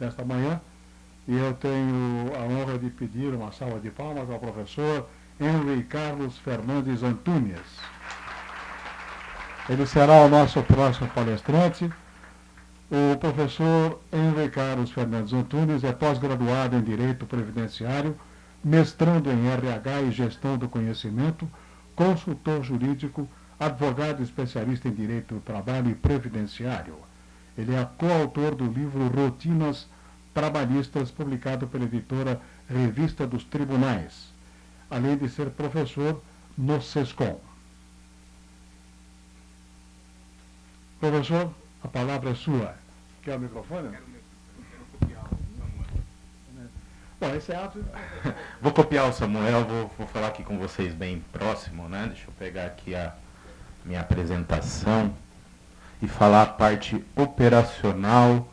desta manhã. E eu tenho a honra de pedir uma salva de palmas ao professor Henry Carlos Fernandes Antunes. Ele será o nosso próximo palestrante. O professor Henry Carlos Fernandes Antunes é pós-graduado em Direito Previdenciário, mestrando em RH e Gestão do Conhecimento, consultor jurídico, advogado especialista em Direito do Trabalho e Previdenciário. Ele é coautor do livro Rotinas Trabalhistas, publicado pela editora Revista dos Tribunais, além de ser professor no SESCOM. Professor, a palavra é sua. Quer o microfone? Quero copiar o Samuel. Bom, esse é ato... Vou copiar o Samuel, vou falar aqui com vocês bem próximo, né? Deixa eu pegar aqui a minha apresentação e falar a parte operacional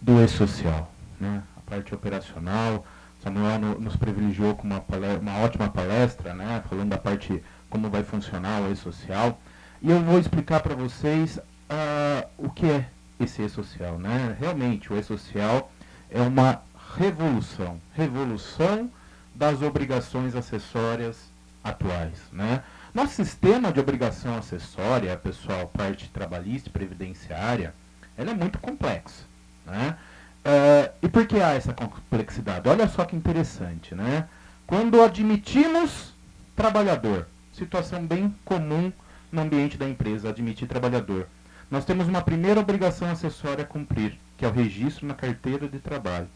do e-social, né? A parte operacional. Samuel nos privilegiou com uma ótima palestra, né? Falando da parte como vai funcionar o e-social. E eu vou explicar para vocês o que é esse e-social, né? Realmente, o e-social é uma revolução das obrigações acessórias atuais, né? Nosso sistema de obrigação acessória, pessoal, parte trabalhista e previdenciária, ela é muito complexa, né? E por que há essa complexidade? Olha só que interessante, né? Quando admitimos trabalhador, situação bem comum no ambiente da empresa, admitir trabalhador, nós temos uma primeira obrigação acessória a cumprir, que é o registro na carteira de trabalho.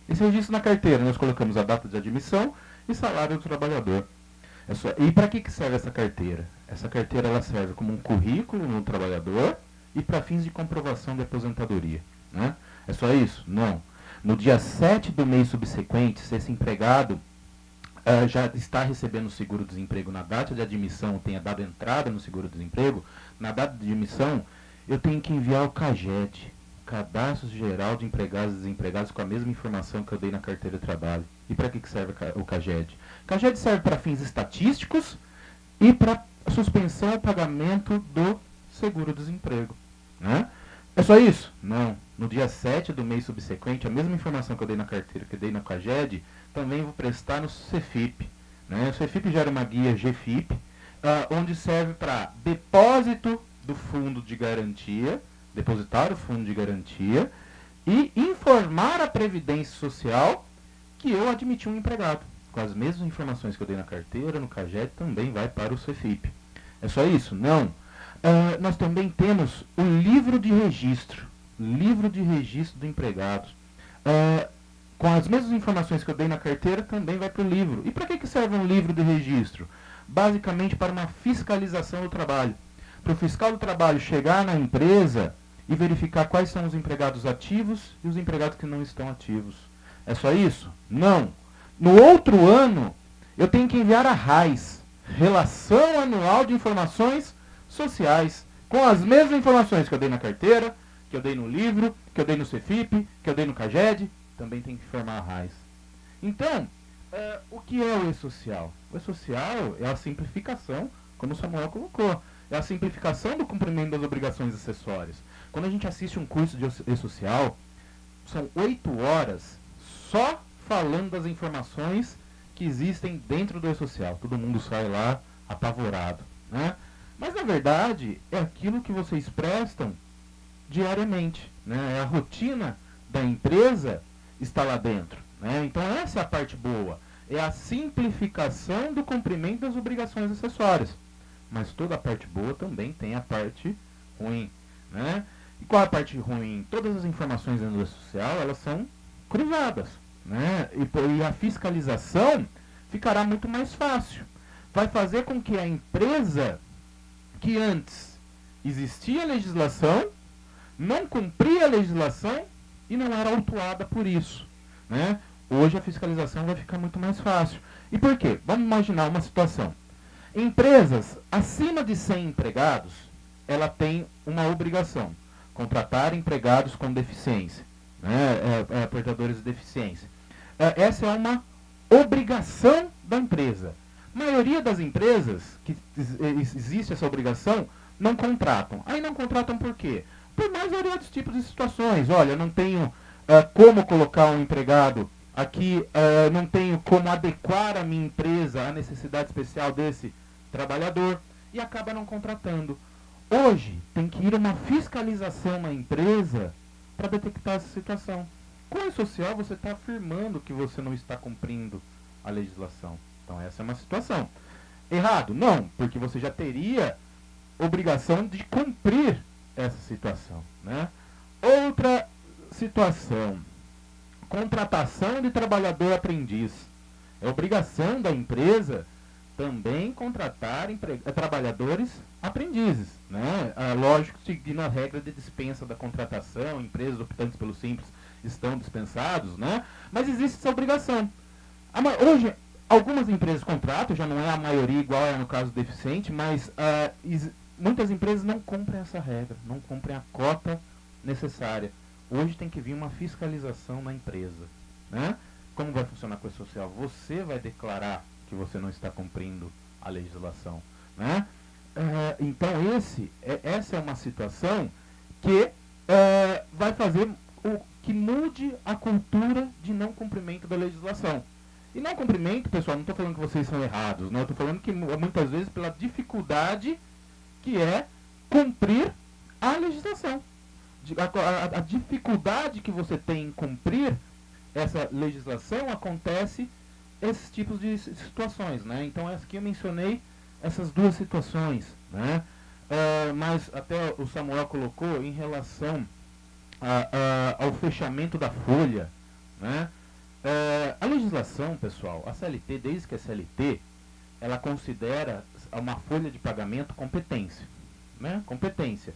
Esse registro na carteira, nós colocamos a data de admissão e salário do trabalhador. E para que serve essa carteira? Essa carteira ela serve como um currículo no trabalhador e para fins de comprovação de aposentadoria, né? É só isso? Não. No dia 7 do mês subsequente, se esse empregado já está recebendo o seguro-desemprego na data de admissão, tenha dado entrada no seguro-desemprego, na data de admissão, eu tenho que enviar o CAGED, Cadastro Geral de Empregados e Desempregados, com a mesma informação que eu dei na carteira de trabalho. E para que serve o CAGED? O CAGED serve para fins estatísticos e para suspensão ao pagamento do seguro-desemprego, né? É só isso? Não. No dia 7 do mês subsequente, a mesma informação que eu dei na carteira, que eu dei na CAGED, também vou prestar no CEFIP, né? O CEFIP gera uma guia GFIP, onde serve para depósito do fundo de garantia, depositar o fundo de garantia e informar a Previdência Social que eu admiti um empregado. Com as mesmas informações que eu dei na carteira, no CAGED, também vai para o CEFIP. É só isso? Não. Nós também temos o livro de registro do empregado. Com as mesmas informações que eu dei na carteira, também vai para o livro. E para que serve um livro de registro? Basicamente para uma fiscalização do trabalho. Para o fiscal do trabalho chegar na empresa e verificar quais são os empregados ativos e os empregados que não estão ativos. É só isso? Não. No outro ano, eu tenho que enviar a RAIS, Relação Anual de Informações Sociais, com as mesmas informações que eu dei na carteira, que eu dei no livro, que eu dei no CEFIP, que eu dei no CAGED, também tem que informar a RAIS. Então, o que é o e-social? O e-social é a simplificação, como o Samuel colocou, é a simplificação do cumprimento das obrigações acessórias. Quando a gente assiste um curso de e-social, são 8 horas só falando das informações que existem dentro do e-social. Todo mundo sai lá apavorado, né? Mas, na verdade, é aquilo que vocês prestam diariamente, né? É a rotina da empresa está lá dentro, né? Então, essa é a parte boa. É a simplificação do cumprimento das obrigações acessórias. Mas toda a parte boa também tem a parte ruim, né? E qual é a parte ruim? Todas as informações dentro do social, elas são cruzadas, né? E a fiscalização ficará muito mais fácil. Vai fazer com que a empresa que antes existia a legislação, não cumpria a legislação e não era autuada por isso, né? Hoje a fiscalização vai ficar muito mais fácil. E por quê? Vamos imaginar uma situação. Empresas acima de 100 empregados, ela tem uma obrigação, contratar empregados com deficiência, né? Portadores de deficiência. Essa é uma obrigação da empresa. A maioria das empresas que existe essa obrigação não contratam. Aí não contratam por quê? Por mais variados tipos de situações. Olha, eu não tenho como colocar um empregado, aqui não tenho como adequar a minha empresa à necessidade especial desse trabalhador e acaba não contratando. Hoje tem que ir uma fiscalização na empresa para detectar essa situação. Com o social você está afirmando que você não está cumprindo a legislação. Então essa é uma situação. Errado? Não, porque você já teria obrigação de cumprir essa situação, né? Outra situação, contratação de trabalhador aprendiz. É obrigação da empresa também contratar trabalhadores aprendizes, né? Lógico, seguindo a regra de dispensa da contratação, empresas optantes pelo simples estão dispensados, né? Mas existe essa obrigação. Hoje, algumas empresas contratam, já não é a maioria igual é no caso do deficiente, mas muitas empresas não cumprem essa regra, não cumprem a cota necessária. Hoje tem que vir uma fiscalização na empresa, né? Como vai funcionar com a coisa social? Você vai declarar que você não está cumprindo a legislação, né? Então essa é uma situação que vai fazer que mude a cultura de não cumprimento da legislação. E não cumprimento, pessoal, não estou falando que vocês são errados, né? Eu estou falando que muitas vezes pela dificuldade que é cumprir a legislação. A dificuldade que você tem em cumprir essa legislação acontece esses tipos de situações, né? Então aqui eu mencionei essas duas situações, né? Mas até o Samuel colocou em relação ao fechamento da folha, né? A legislação, pessoal, a CLT, desde que a CLT, ela considera uma folha de pagamento competência, né? Competência.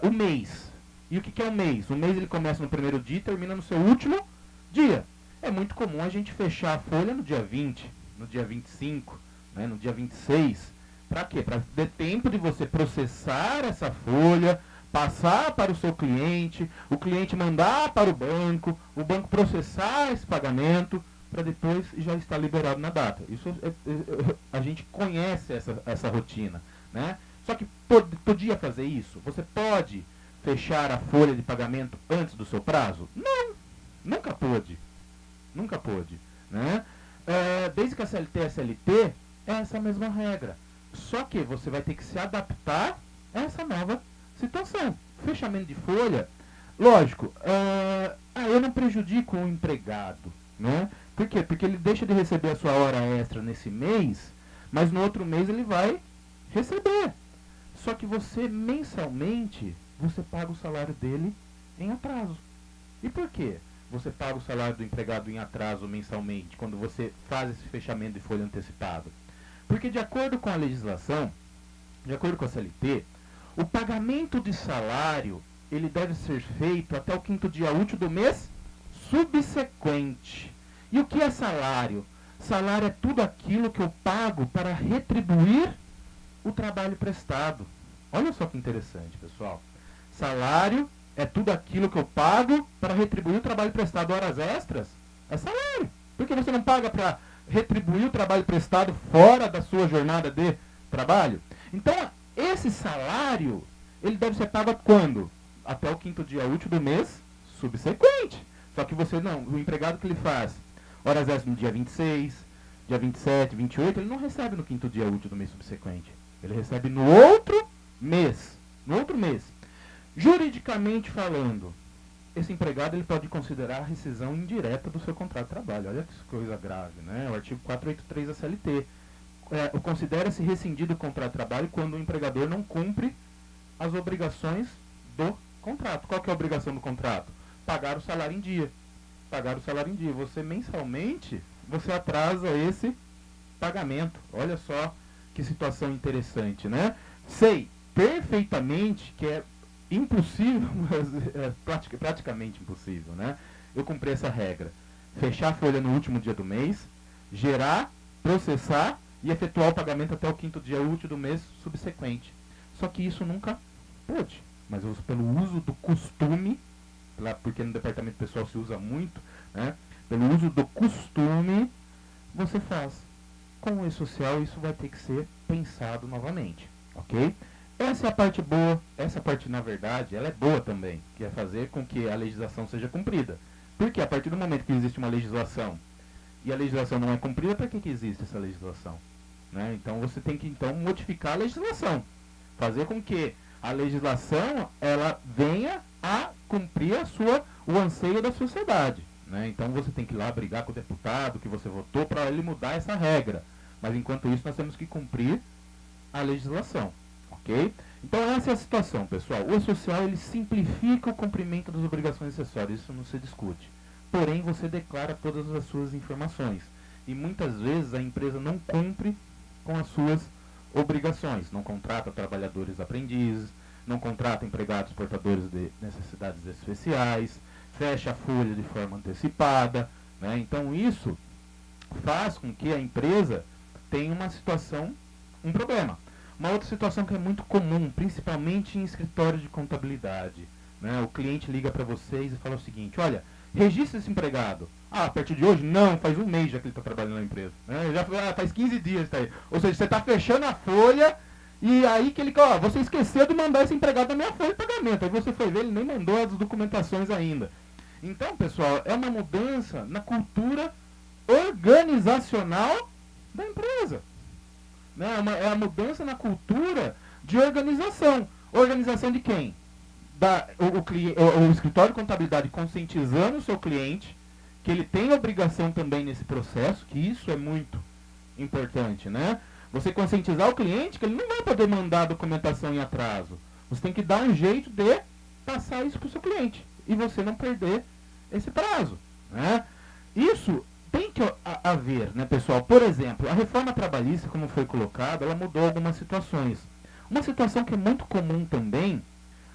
O mês. E o que é o mês? O mês ele começa no primeiro dia e termina no seu último dia. É muito comum a gente fechar a folha no dia 20, no dia 25, né? No dia 26. Para quê? Para ter tempo de você processar essa folha, passar para o seu cliente, o cliente mandar para o banco processar esse pagamento, para depois já estar liberado na data. Isso a gente conhece essa rotina, né? Só que podia fazer isso? Você pode fechar a folha de pagamento antes do seu prazo? Não, nunca pôde. Nunca pôde, né? Desde que a CLT é CLT, é essa mesma regra. Só que você vai ter que se adaptar a essa nova situação. Fechamento de folha, lógico, eu não prejudico o empregado, né? Por quê? Porque ele deixa de receber a sua hora extra nesse mês, mas no outro mês ele vai receber. Só que você, mensalmente, você paga o salário dele em atraso. E por quê? Você paga o salário do empregado em atraso mensalmente, quando você faz esse fechamento de folha antecipado? Porque de acordo com a legislação, de acordo com a CLT, o pagamento de salário, ele deve ser feito até o 5º dia útil do mês subsequente. E o que é salário? Salário é tudo aquilo que eu pago para retribuir o trabalho prestado. Olha só que interessante, pessoal. Salário é tudo aquilo que eu pago para retribuir o trabalho prestado. Horas extras é salário. Por que você não paga para retribuir o trabalho prestado fora da sua jornada de trabalho? Então, esse salário, ele deve ser pago quando? Até o 5º dia útil do mês subsequente. Só que você não, o empregado que ele faz horas extras no dia 26, dia 27, 28, ele não recebe no 5º dia útil do mês subsequente. Ele recebe no outro mês. No outro mês. Juridicamente falando, esse empregado ele pode considerar a rescisão indireta do seu contrato de trabalho. Olha que coisa grave, né? O artigo 483 da CLT. Considera-se rescindido o contrato de trabalho quando o empregador não cumpre as obrigações do contrato. Qual que é a obrigação do contrato? Pagar o salário em dia. Pagar o salário em dia. Você mensalmente, você atrasa esse pagamento. Olha só que situação interessante, né? Sei perfeitamente que é impossível, mas praticamente impossível, né? Eu cumpri essa regra. Fechar a folha no último dia do mês, gerar, processar e efetuar o pagamento até o 5º dia útil do mês subsequente. Só que isso nunca pôde. Mas pelo uso do costume, porque no departamento pessoal se usa muito, né? Pelo uso do costume, você faz. Com o e-social, isso vai ter que ser pensado novamente, ok? Essa é a parte boa. Essa parte, na verdade, ela é boa também, que é fazer com que a legislação seja cumprida. Porque a partir do momento que existe uma legislação e a legislação não é cumprida, para que existe essa legislação? Né? Então você tem que modificar a legislação, fazer com que a legislação ela venha a cumprir o anseio da sociedade. Né? Então você tem que ir lá brigar com o deputado que você votou para ele mudar essa regra. Mas enquanto isso nós temos que cumprir a legislação. Ok? Então essa é a situação, pessoal. O E-Social ele simplifica o cumprimento das obrigações acessórias, isso não se discute. Porém, você declara todas as suas informações. E muitas vezes a empresa não cumpre com as suas obrigações. Não contrata trabalhadores aprendizes, não contrata empregados portadores de necessidades especiais, fecha a folha de forma antecipada. Né? Então isso faz com que a empresa tenha uma situação, um problema. Uma outra situação que é muito comum, principalmente em escritórios de contabilidade. Né? O cliente liga para vocês e fala o seguinte: olha, registra esse empregado. Ah, a partir de hoje? Não, faz um mês já que ele está trabalhando na empresa. Né? Faz 15 dias está aí. Ou seja, você está fechando a folha e aí que ele, ó, você esqueceu de mandar esse empregado na minha folha de pagamento. Aí você foi ver, ele nem mandou as documentações ainda. Então, pessoal, é uma mudança na cultura organizacional da empresa. Né? É a mudança na cultura de organização. Organização de quem? O escritório de contabilidade conscientizando o seu cliente que ele tem obrigação também nesse processo, que isso é muito importante, né? Você conscientizar o cliente que ele não vai poder mandar a documentação em atraso. Você tem que dar um jeito de passar isso para o seu cliente e você não perder esse prazo, né? Isso tem que haver, né, pessoal? Por exemplo, a reforma trabalhista, como foi colocada, ela mudou algumas situações. Uma situação que é muito comum também,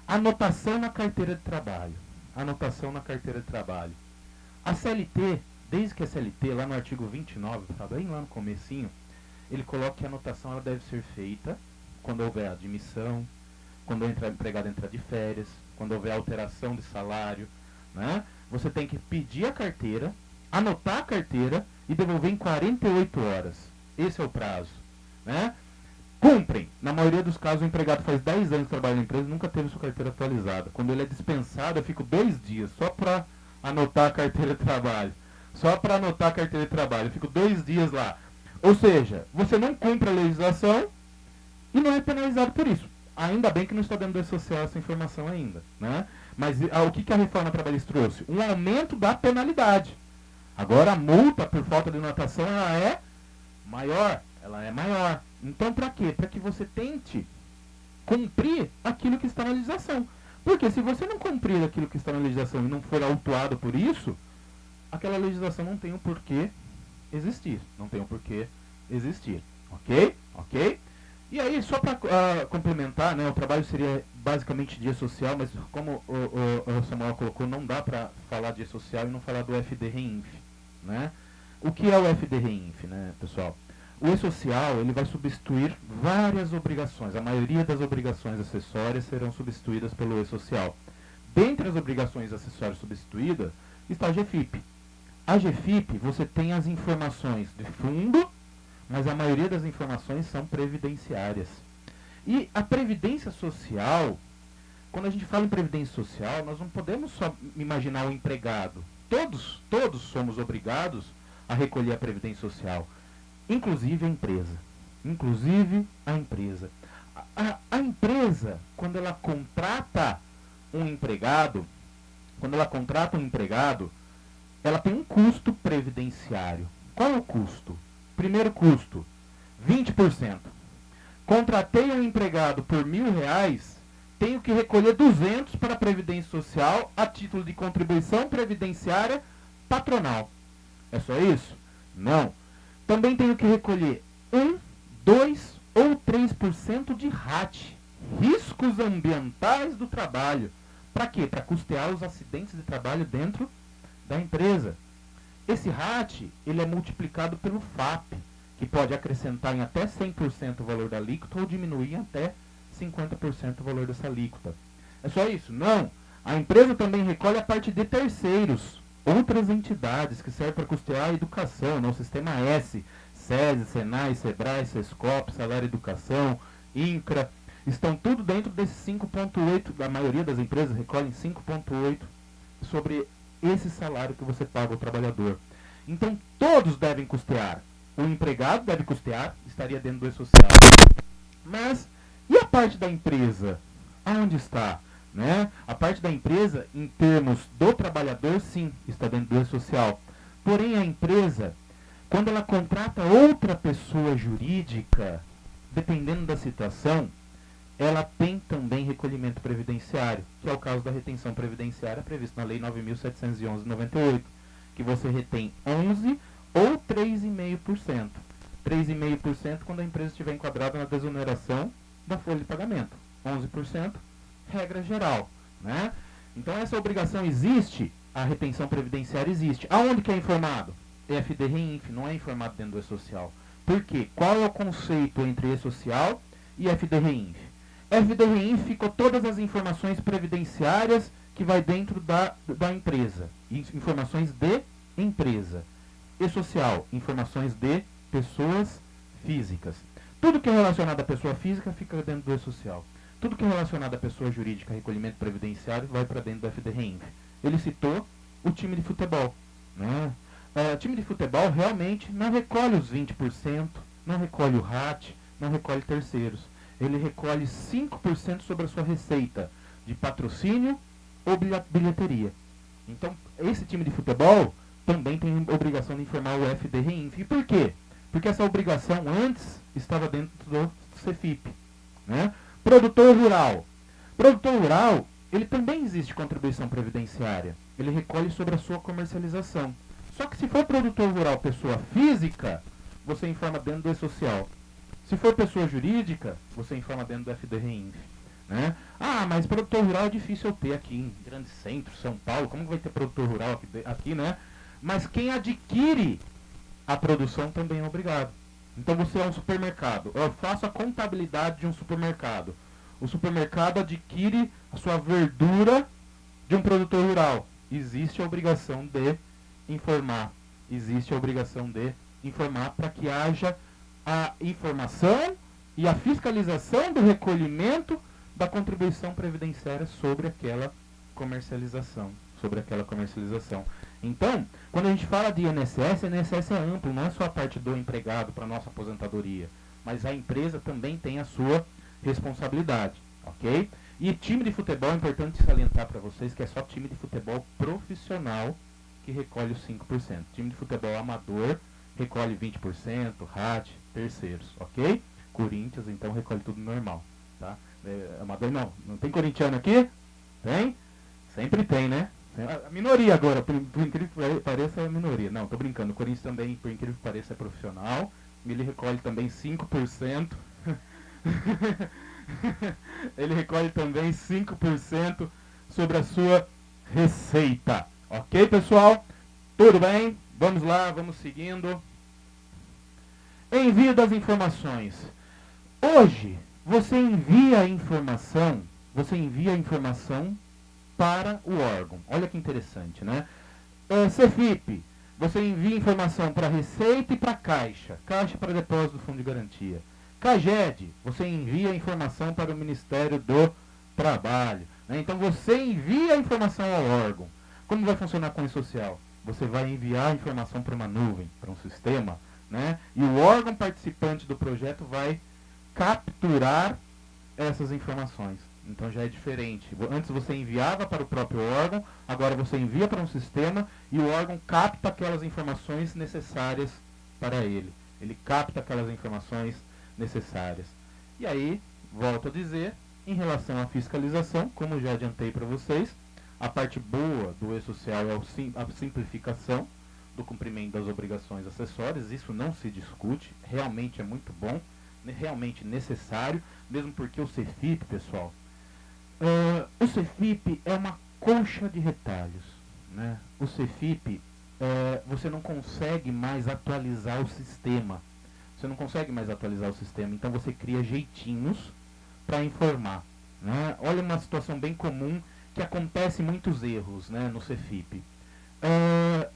anotação na carteira de trabalho. Anotação na carteira de trabalho. A CLT, desde que a CLT, lá no artigo 29, tá bem lá no comecinho, ele coloca que a anotação ela deve ser feita quando houver admissão, quando o empregado entrar de férias, quando houver alteração de salário, né? Você tem que pedir a carteira, anotar a carteira e devolver em 48 horas. Esse é o prazo. Né? Cumprem. Na maioria dos casos, o empregado faz 10 anos de trabalho na empresa e nunca teve sua carteira atualizada. Quando ele é dispensado, eu fico 2 dias só para anotar a carteira de trabalho. Só para anotar a carteira de trabalho. Eu fico 2 dias lá. Ou seja, você não cumpre a legislação e não é penalizado por isso. Ainda bem que não está dando do social essa informação ainda. Né? Mas o que a reforma trabalhista trouxe? Um aumento da penalidade. Agora a multa por falta de anotação ela é maior. Então para quê? Para que você tente cumprir aquilo que está na legislação. Porque se você não cumprir aquilo que está na legislação e não for autuado por isso, aquela legislação não tem um porquê existir. Não tem um porquê existir. Ok? Ok? E aí, só para complementar, né, o trabalho seria basicamente dia social, mas como o Samuel colocou, não dá para falar dia social e não falar do FD-REINF. Né? O que é o FD-REINF, né, pessoal? O E-Social ele vai substituir várias obrigações. A maioria das obrigações acessórias serão substituídas pelo E-Social. Dentre as obrigações acessórias substituídas está a GFIP. A GFIP, você tem as informações de fundo, mas a maioria das informações são previdenciárias. E a previdência social, quando a gente fala em previdência social, nós não podemos só imaginar o empregado. Todos somos obrigados a recolher a previdência social, inclusive a empresa. A empresa, quando ela contrata um empregado, ela tem um custo previdenciário. Qual é o custo? Primeiro custo, 20%. Contratei um empregado por R$1.000, tenho que recolher 200 para a Previdência Social a título de contribuição previdenciária patronal. É só isso? Não. Também tenho que recolher 1, 2 ou 3% de RAT, riscos ambientais do trabalho. Para quê? Para custear os acidentes de trabalho dentro da empresa. Esse RAT ele é multiplicado pelo FAP, que pode acrescentar em até 100% o valor da alíquota ou diminuir em até 50% o valor dessa alíquota. É só isso? Não. A empresa também recolhe a parte de terceiros, outras entidades que servem para custear a educação, no sistema S, SESI, SENAI, SEBRAE, SESCOP, Salário Educação, INCRA, estão tudo dentro desse 5,8%, a maioria das empresas recolhem 5,8% sobre esse salário que você paga ao trabalhador. Então, todos devem custear. O empregado deve custear, estaria dentro do E-Social. Mas, e a parte da empresa? Aonde está? Né? A parte da empresa, em termos do trabalhador, sim, está dentro do E-Social. Porém, a empresa, quando ela contrata outra pessoa jurídica, dependendo da situação, ela tem também recolhimento previdenciário, que é o caso da retenção previdenciária previsto na Lei 9.711/98, que você retém 11% ou 3,5%. 3,5% quando a empresa estiver enquadrada na desoneração da folha de pagamento. 11%, regra geral. Né? Então essa obrigação existe, a retenção previdenciária existe. Aonde que é informado? FD-REINF, não é informado dentro do E-Social. Por quê? Qual é o conceito entre E-Social e FD-REINF? FD-REINF ficou todas as informações previdenciárias que vai dentro da empresa. Informações de empresa. E-Social, informações de pessoas físicas. Tudo que é relacionado à pessoa física fica dentro do E-Social. Tudo que é relacionado à pessoa jurídica, recolhimento previdenciário, vai para dentro do FD-REINF. Ele citou o time de futebol. Né? O time de futebol realmente não recolhe os 20%, não recolhe o RAT, não recolhe terceiros. Ele recolhe 5% sobre a sua receita de patrocínio ou bilheteria. Então, esse time de futebol também tem obrigação de informar o FD-REINF. E por quê? Porque essa obrigação antes estava dentro do CEFIP. Né? Produtor rural. Produtor rural, ele também existe contribuição previdenciária. Ele recolhe sobre a sua comercialização. Só que se for produtor rural pessoa física, você informa dentro do E-Social. Se for pessoa jurídica, você informa dentro do FD-REINF. Né? Ah, mas produtor rural é difícil eu ter aqui em grande centro, São Paulo. Como que vai ter produtor rural aqui, né? Mas quem adquire a produção também é obrigado. Então você é um supermercado. Eu faço a contabilidade de um supermercado. O supermercado adquire a sua verdura de um produtor rural. Existe a obrigação de informar. Existe a obrigação de informar para que haja a informação e a fiscalização do recolhimento da contribuição previdenciária sobre aquela comercialização. Então, quando a gente fala de INSS, INSS é amplo, não é só a parte do empregado para a nossa aposentadoria, mas a empresa também tem a sua responsabilidade, ok? E time de futebol, é importante salientar para vocês que é só time de futebol profissional que recolhe os 5%. Time de futebol amador recolhe 20%, RAT, terceiros, ok? Corinthians, então, recolhe tudo normal, tá? Amador não tem corintiano aqui? Tem? Sempre tem, né? A minoria agora, por incrível que pareça, é a minoria. Não, tô brincando. O Corinthians também, por incrível que pareça, é profissional. Ele recolhe também 5%. Ele recolhe também 5% sobre a sua receita. Ok, pessoal? Tudo bem? Vamos lá, vamos seguindo. Envio das informações. Hoje, você envia a informação para o órgão. Olha que interessante, né? CEFIP, você envia informação para a Receita e para a Caixa. Caixa para depósito do Fundo de Garantia. CAGED, você envia a informação para o Ministério do Trabalho. Né? Então você envia a informação ao órgão. Como vai funcionar com o E-Social? Você vai enviar a informação para uma nuvem, para um sistema, né? E o órgão participante do projeto vai capturar essas informações. Então já é diferente. Antes você enviava para o próprio órgão, agora você envia para um sistema e o órgão capta aquelas informações necessárias para ele. Ele capta aquelas informações necessárias. E aí, volto a dizer, em relação à fiscalização, como já adiantei para vocês, a parte boa do E-Social é a simplificação do cumprimento das obrigações acessórias. Isso não se discute, realmente é muito bom, realmente necessário, mesmo porque o CEFIP, pessoal, o CEFIP é uma colcha de retalhos. Né? O CEFIP, você não consegue mais atualizar o sistema. Então você cria jeitinhos para informar. Né? Olha uma situação bem comum que acontece muitos erros, né, no CEFIP.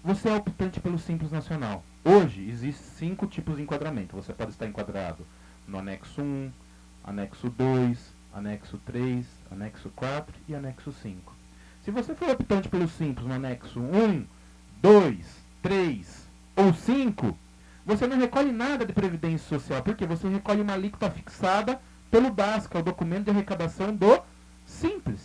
Você é optante pelo Simples Nacional. Hoje existem 5 tipos de enquadramento. Você pode estar enquadrado no anexo 1, anexo 2, anexo 3, anexo 4 e anexo 5. Se você for optante pelo Simples no anexo 1, 2, 3 ou 5, você não recolhe nada de Previdência Social, porque você recolhe uma alíquota fixada pelo DAS, que é o documento de arrecadação do Simples.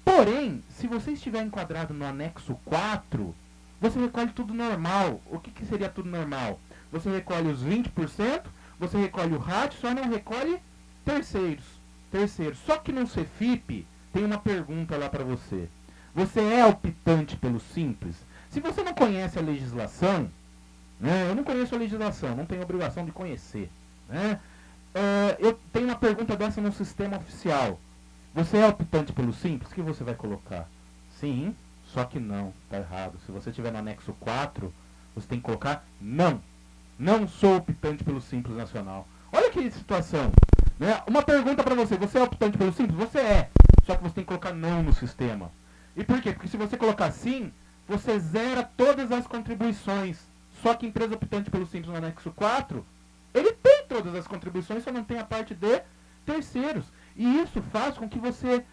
Porém, se você estiver enquadrado no anexo 4, você recolhe tudo normal. O que seria tudo normal? Você recolhe os 20%, você recolhe o RAT, só não recolhe terceiros. Só que no CEFIP tem uma pergunta lá para você. Você é optante pelo Simples? Se você não conhece a legislação, né, eu não conheço a legislação, não tenho obrigação de conhecer, né, eu tenho uma pergunta dessa no sistema oficial. Você é optante pelo Simples? O que você vai colocar? Sim, só que não, está errado. Se você estiver no anexo 4, você tem que colocar não. Não sou optante pelo Simples Nacional. Olha que situação. Né? Uma pergunta para você. Você é optante pelo Simples? Você é. Só que você tem que colocar não no sistema. E por quê? Porque se você colocar sim, você zera todas as contribuições. Só que empresa optante pelo Simples no anexo 4, ele tem todas as contribuições, só não tem a parte de terceiros. E isso faz com que você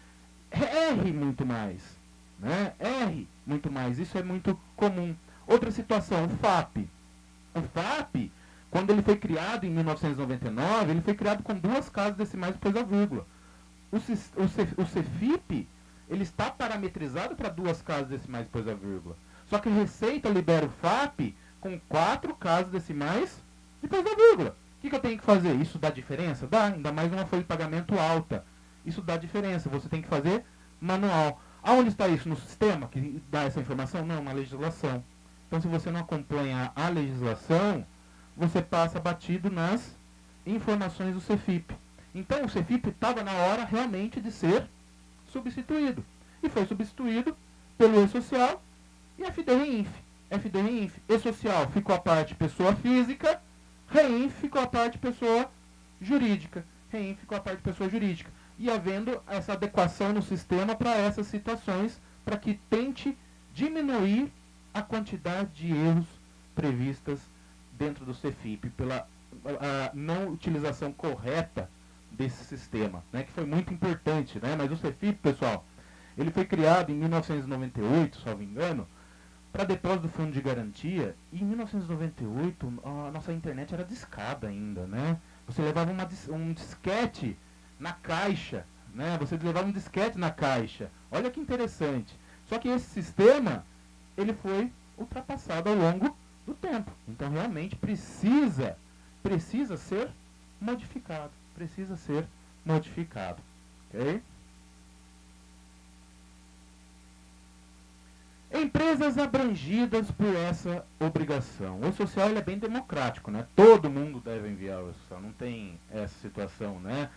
erre muito mais. Né? Erre muito mais. Isso é muito comum. Outra situação, o FAP. O FAP, quando ele foi criado em 1999, ele foi criado com 2 casas decimais depois da vírgula. O CEFIP, ele está parametrizado para 2 casas decimais depois da vírgula. Só que a Receita libera o FAP com 4 casas decimais depois da vírgula. O que eu tenho que fazer? Isso dá diferença? Dá, ainda mais uma folha de pagamento alta. Isso dá diferença, você tem que fazer manual. Aonde está isso? No sistema que dá essa informação? Não, na legislação. Então, se você não acompanha a legislação, você passa batido nas informações do CEFIP. Então, o CEFIP estava na hora realmente de ser substituído. E foi substituído pelo E-Social e FD-REINF. FD-REINF. E-Social ficou a parte pessoa física, REINF ficou a parte pessoa jurídica. REINF ficou a parte pessoa jurídica. E havendo essa adequação no sistema para essas situações, para que tente diminuir a quantidade de erros previstas dentro do CEFIP, pela a não utilização correta desse sistema, né, que foi muito importante. Né? Mas o CEFIP, pessoal, ele foi criado em 1998, salvo engano, para depósito do fundo de garantia, e em 1998 a nossa internet era discada ainda, né? Você levava um disquete na caixa, né? Você levava um disquete na caixa. Olha que interessante. Só que esse sistema, ele foi ultrapassado ao longo do tempo. Então, realmente, precisa ser modificado. Precisa ser modificado. Ok? Empresas abrangidas por essa obrigação. O social ele é bem democrático, né? Todo mundo deve enviar o social. Não tem essa situação, né?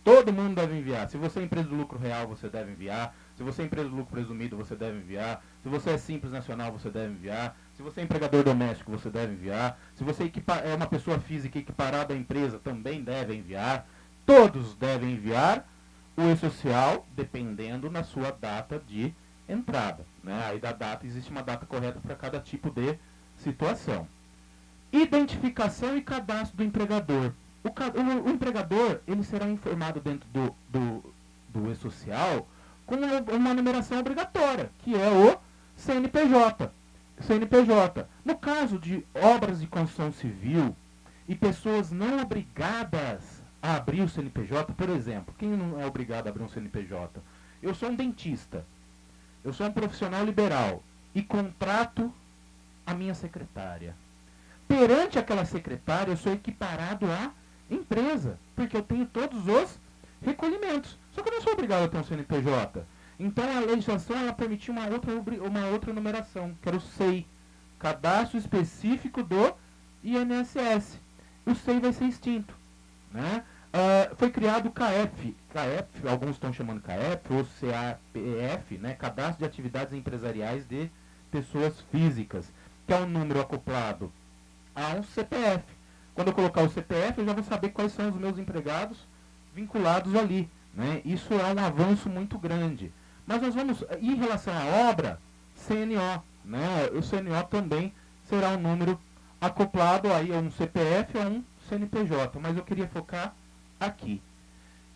Todo mundo deve enviar. Se você é empresa do lucro real, você deve enviar. Se você é empresa do lucro presumido, você deve enviar. Se você é Simples Nacional, você deve enviar. Se você é empregador doméstico, você deve enviar. Se você é uma pessoa física equiparada à empresa, também deve enviar. Todos devem enviar o E-Social, dependendo na sua data de entrada. Né? Aí da data, existe uma data correta para cada tipo de situação. Identificação e cadastro do empregador. O empregador ele será informado dentro do E-Social com uma numeração obrigatória, que é o CNPJ. No caso de obras de construção civil e pessoas não obrigadas a abrir o CNPJ, por exemplo, quem não é obrigado a abrir um CNPJ? Eu sou um dentista, eu sou um profissional liberal e contrato a minha secretária. Perante aquela secretária, eu sou equiparado à empresa, porque eu tenho todos os recolhimentos. Só que eu não sou obrigado a ter um CNPJ. Então a legislação ela permitiu uma outra numeração, que era o SEI, Cadastro Específico do INSS. O SEI vai ser extinto. Né? Foi criado o CAEF, alguns estão chamando CAEF ou CAPF, né? Cadastro de Atividades Empresariais de Pessoas Físicas, que é um número acoplado a um CPF. Quando eu colocar o CPF, eu já vou saber quais são os meus empregados vinculados ali. Né? Isso é um avanço muito grande. Mas nós vamos, em relação à obra, CNO. Né? O CNO também será um número acoplado aí a um CPF ou a um CNPJ. Mas eu queria focar aqui.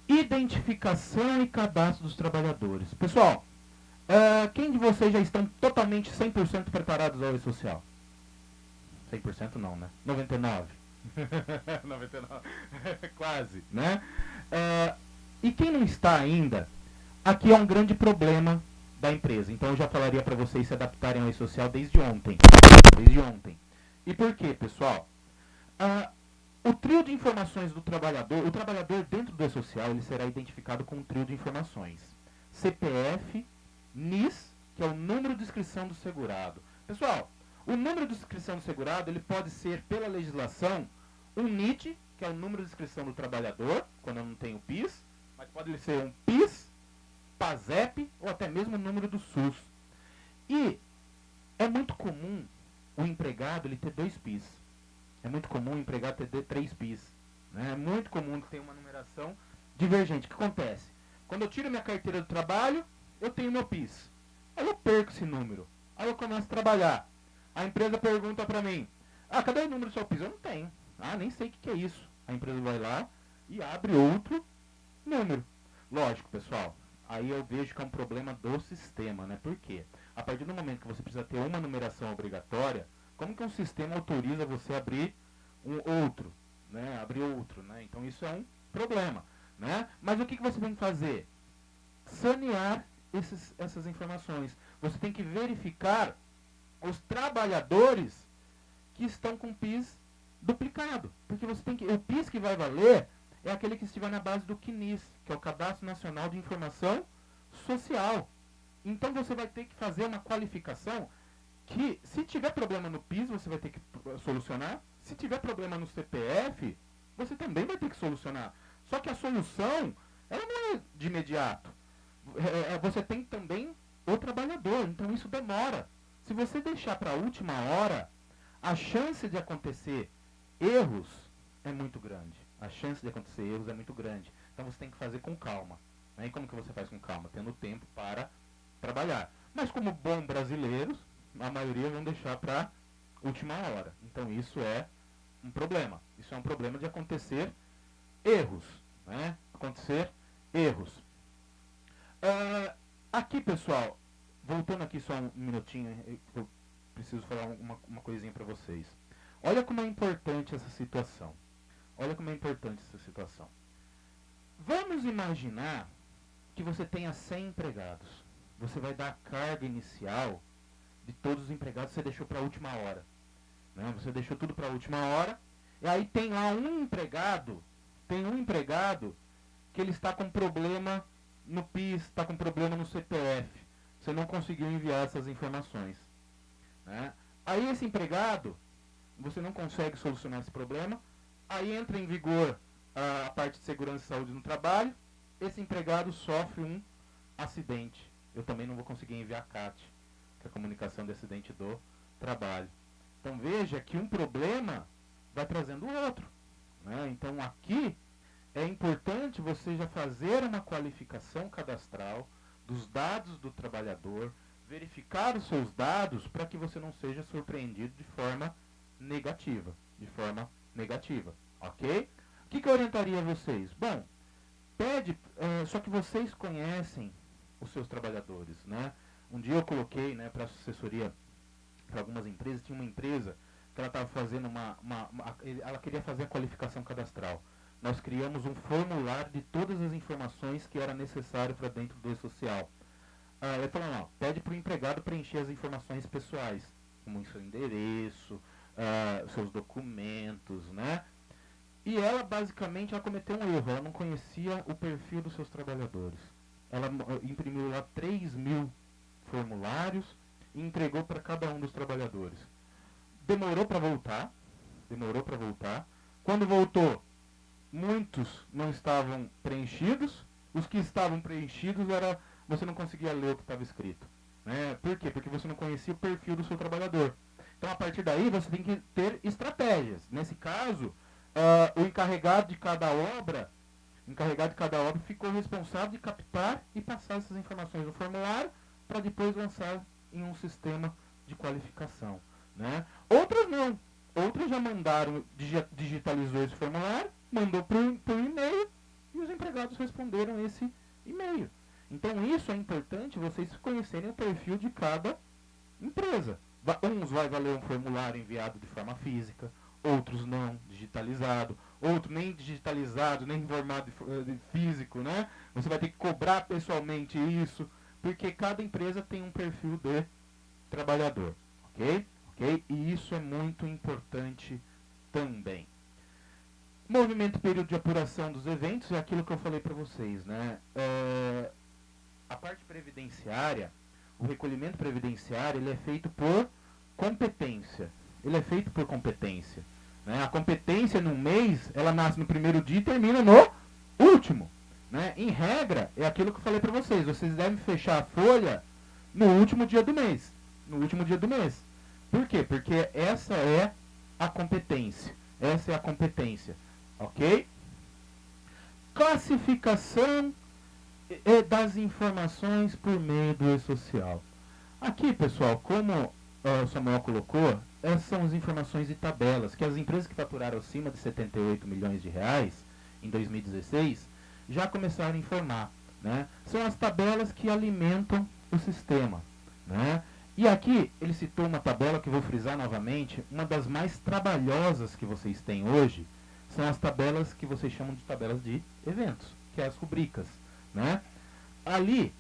Identificação e cadastro dos trabalhadores. Pessoal, quem de vocês já estão totalmente 100% preparados ao e-social? 100% não, né? 99%. 99%. Quase, né? E quem não está ainda, aqui é um grande problema da empresa. Então eu já falaria para vocês se adaptarem ao e-social desde ontem. Desde ontem. E por quê, pessoal? O trio de informações do trabalhador, o trabalhador dentro do e-social, ele será identificado com um trio de informações. CPF, NIS, que é o número de inscrição do segurado. Pessoal, o número de inscrição do segurado, ele pode ser, pela legislação, um NIT, que é o número de inscrição do trabalhador, quando eu não tenho PIS, mas pode ser um PIS, PASEP ou até mesmo o número do SUS. E é muito comum o empregado ele ter 2 PIS. É muito comum o empregado ter 3 PIS. Né? É muito comum que tenha uma numeração divergente. O que acontece? Quando eu tiro minha carteira do trabalho, eu tenho meu PIS. Aí eu perco esse número. Aí eu começo a trabalhar. A empresa pergunta pra mim, cadê o número do seu PIS? Eu não tenho. Nem sei o que é isso. A empresa vai lá e abre outro número. Lógico, pessoal. Aí eu vejo que é um problema do sistema, né? Por quê? A partir do momento que você precisa ter uma numeração obrigatória, como que um sistema autoriza você a abrir outro, né? Abrir outro, né? Então isso é um problema, né? Mas o que você tem que fazer? Sanear essas informações. Você tem que verificar os trabalhadores que estão com PIS duplicado. Porque você tem que. O PIS que vai valer é aquele que estiver na base do CNIS, que é o Cadastro Nacional de Informação Social. Então você vai ter que fazer uma qualificação que, se tiver problema no PIS, você vai ter que solucionar. Se tiver problema no CPF, você também vai ter que solucionar. Só que a solução, ela não é de imediato. Você tem também o trabalhador, então isso demora. Se você deixar para a última hora, a chance de acontecer erros é muito grande. A chance de acontecer erros é muito grande. Então você tem que fazer com calma. Né? E como que você faz com calma? Tendo tempo para trabalhar. Mas como bons brasileiros, a maioria vão deixar para última hora. Então isso é um problema. Isso é um problema de acontecer erros. Né? Acontecer erros. Aqui, pessoal, voltando aqui só um minutinho, eu preciso falar uma coisinha para vocês. Olha como é importante essa situação. Olha como é importante essa situação. Vamos imaginar que você tenha 100 empregados. Você vai dar a carga inicial de todos os empregados que você deixou para a última hora. Né? Você deixou tudo para a última hora. E aí tem lá um empregado que ele está com problema no PIS, está com problema no CPF. Você não conseguiu enviar essas informações. Né? Aí esse empregado, você não consegue solucionar esse problema. Aí entra em vigor a parte de segurança e saúde no trabalho. Esse empregado sofre um acidente. Eu também não vou conseguir enviar a CAT, que é a comunicação de acidente do trabalho. Então veja que um problema vai trazendo o outro. Né? Então aqui é importante você já fazer uma qualificação cadastral dos dados do trabalhador, verificar os seus dados para que você não seja surpreendido de forma negativa. Ok? O que eu orientaria vocês? Bom, só que vocês conhecem os seus trabalhadores, né? Um dia eu coloquei, né, para assessoria para algumas empresas, tinha uma empresa que ela estava fazendo ela queria fazer a qualificação cadastral. Nós criamos um formulário de todas as informações que era necessário para dentro do e-social. Ele falou, não, pede para o empregado preencher as informações pessoais, como o seu endereço, seus documentos, né? E ela basicamente cometeu um erro, ela não conhecia o perfil dos seus trabalhadores. Ela imprimiu lá 3.000 formulários e entregou para cada um dos trabalhadores. Demorou para voltar. Quando voltou, muitos não estavam preenchidos. Os que estavam preenchidos, você não conseguia ler o que estava escrito. Né? Por quê? Porque você não conhecia o perfil do seu trabalhador. Então, a partir daí, você tem que ter estratégias. Nesse caso, o encarregado de cada obra ficou responsável de captar e passar essas informações no formulário para depois lançar em um sistema de qualificação. Né? Outras não. Outras já mandaram, digitalizou esse formulário, mandou por e-mail e os empregados responderam esse e-mail. Então isso é importante vocês conhecerem o perfil de cada empresa. Uns vai valer um formulário enviado de forma física, outros não, digitalizado, outro nem digitalizado, nem em formato físico, né? Você vai ter que cobrar pessoalmente isso, porque cada empresa tem um perfil de trabalhador, ok? E isso é muito importante também. Movimento período de apuração dos eventos é aquilo que eu falei para vocês, né? A parte previdenciária, o recolhimento previdenciário, ele é feito por competência. Né? A competência no mês, ela nasce no primeiro dia e termina no último. Né? Em regra, é aquilo que eu falei para vocês. Vocês devem fechar a folha no último dia do mês. Por quê? Porque essa é a competência. Ok? Classificação das informações por meio do e-social. Aqui, pessoal, como o Samuel colocou, essas são as informações de tabelas que as empresas que faturaram acima de 78 milhões de reais em 2016 já começaram a informar. Né? São as tabelas que alimentam o sistema. Né? E aqui ele citou uma tabela que eu vou frisar novamente, uma das mais trabalhosas que vocês têm hoje, são as tabelas que vocês chamam de tabelas de eventos, que é as rubricas. Né? Ali,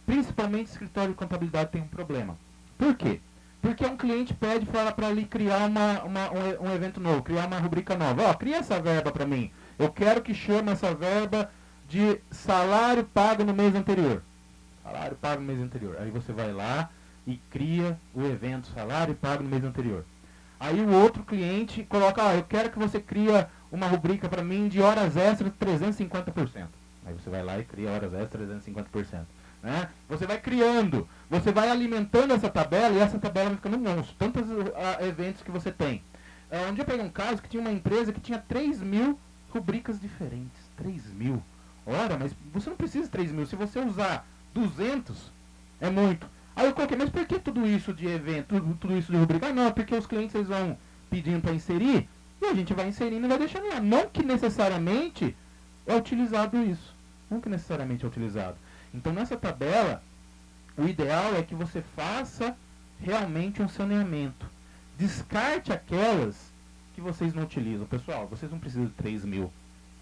principalmente o escritório de contabilidade tem um problema. Por quê? Porque um cliente pede para ali criar um evento novo, criar uma rubrica nova. Cria essa verba para mim. Eu quero que chame essa verba de salário pago no mês anterior. Aí você vai lá e cria o evento salário pago no mês anterior. Aí o outro cliente coloca, eu quero que você cria uma rubrica para mim de horas extras 350%. Aí você vai lá e cria horas extras 350%. Né? Você vai criando, você vai alimentando essa tabela e essa tabela vai ficando um monstro. Tantos eventos que você tem. Um dia eu peguei um caso que tinha uma empresa que tinha 3.000 rubricas diferentes. 3.000. Ora, mas você não precisa de 3.000. Se você usar 200, é muito. Aí eu coloquei, mas por que tudo isso de evento, tudo isso de rubrica? Não, porque os clientes eles vão pedindo para inserir e a gente vai inserindo e vai deixando lá. Não que necessariamente é utilizado isso. Então nessa tabela, o ideal é que você faça realmente um saneamento. Descarte aquelas que vocês não utilizam. Pessoal, vocês não precisam de 3.000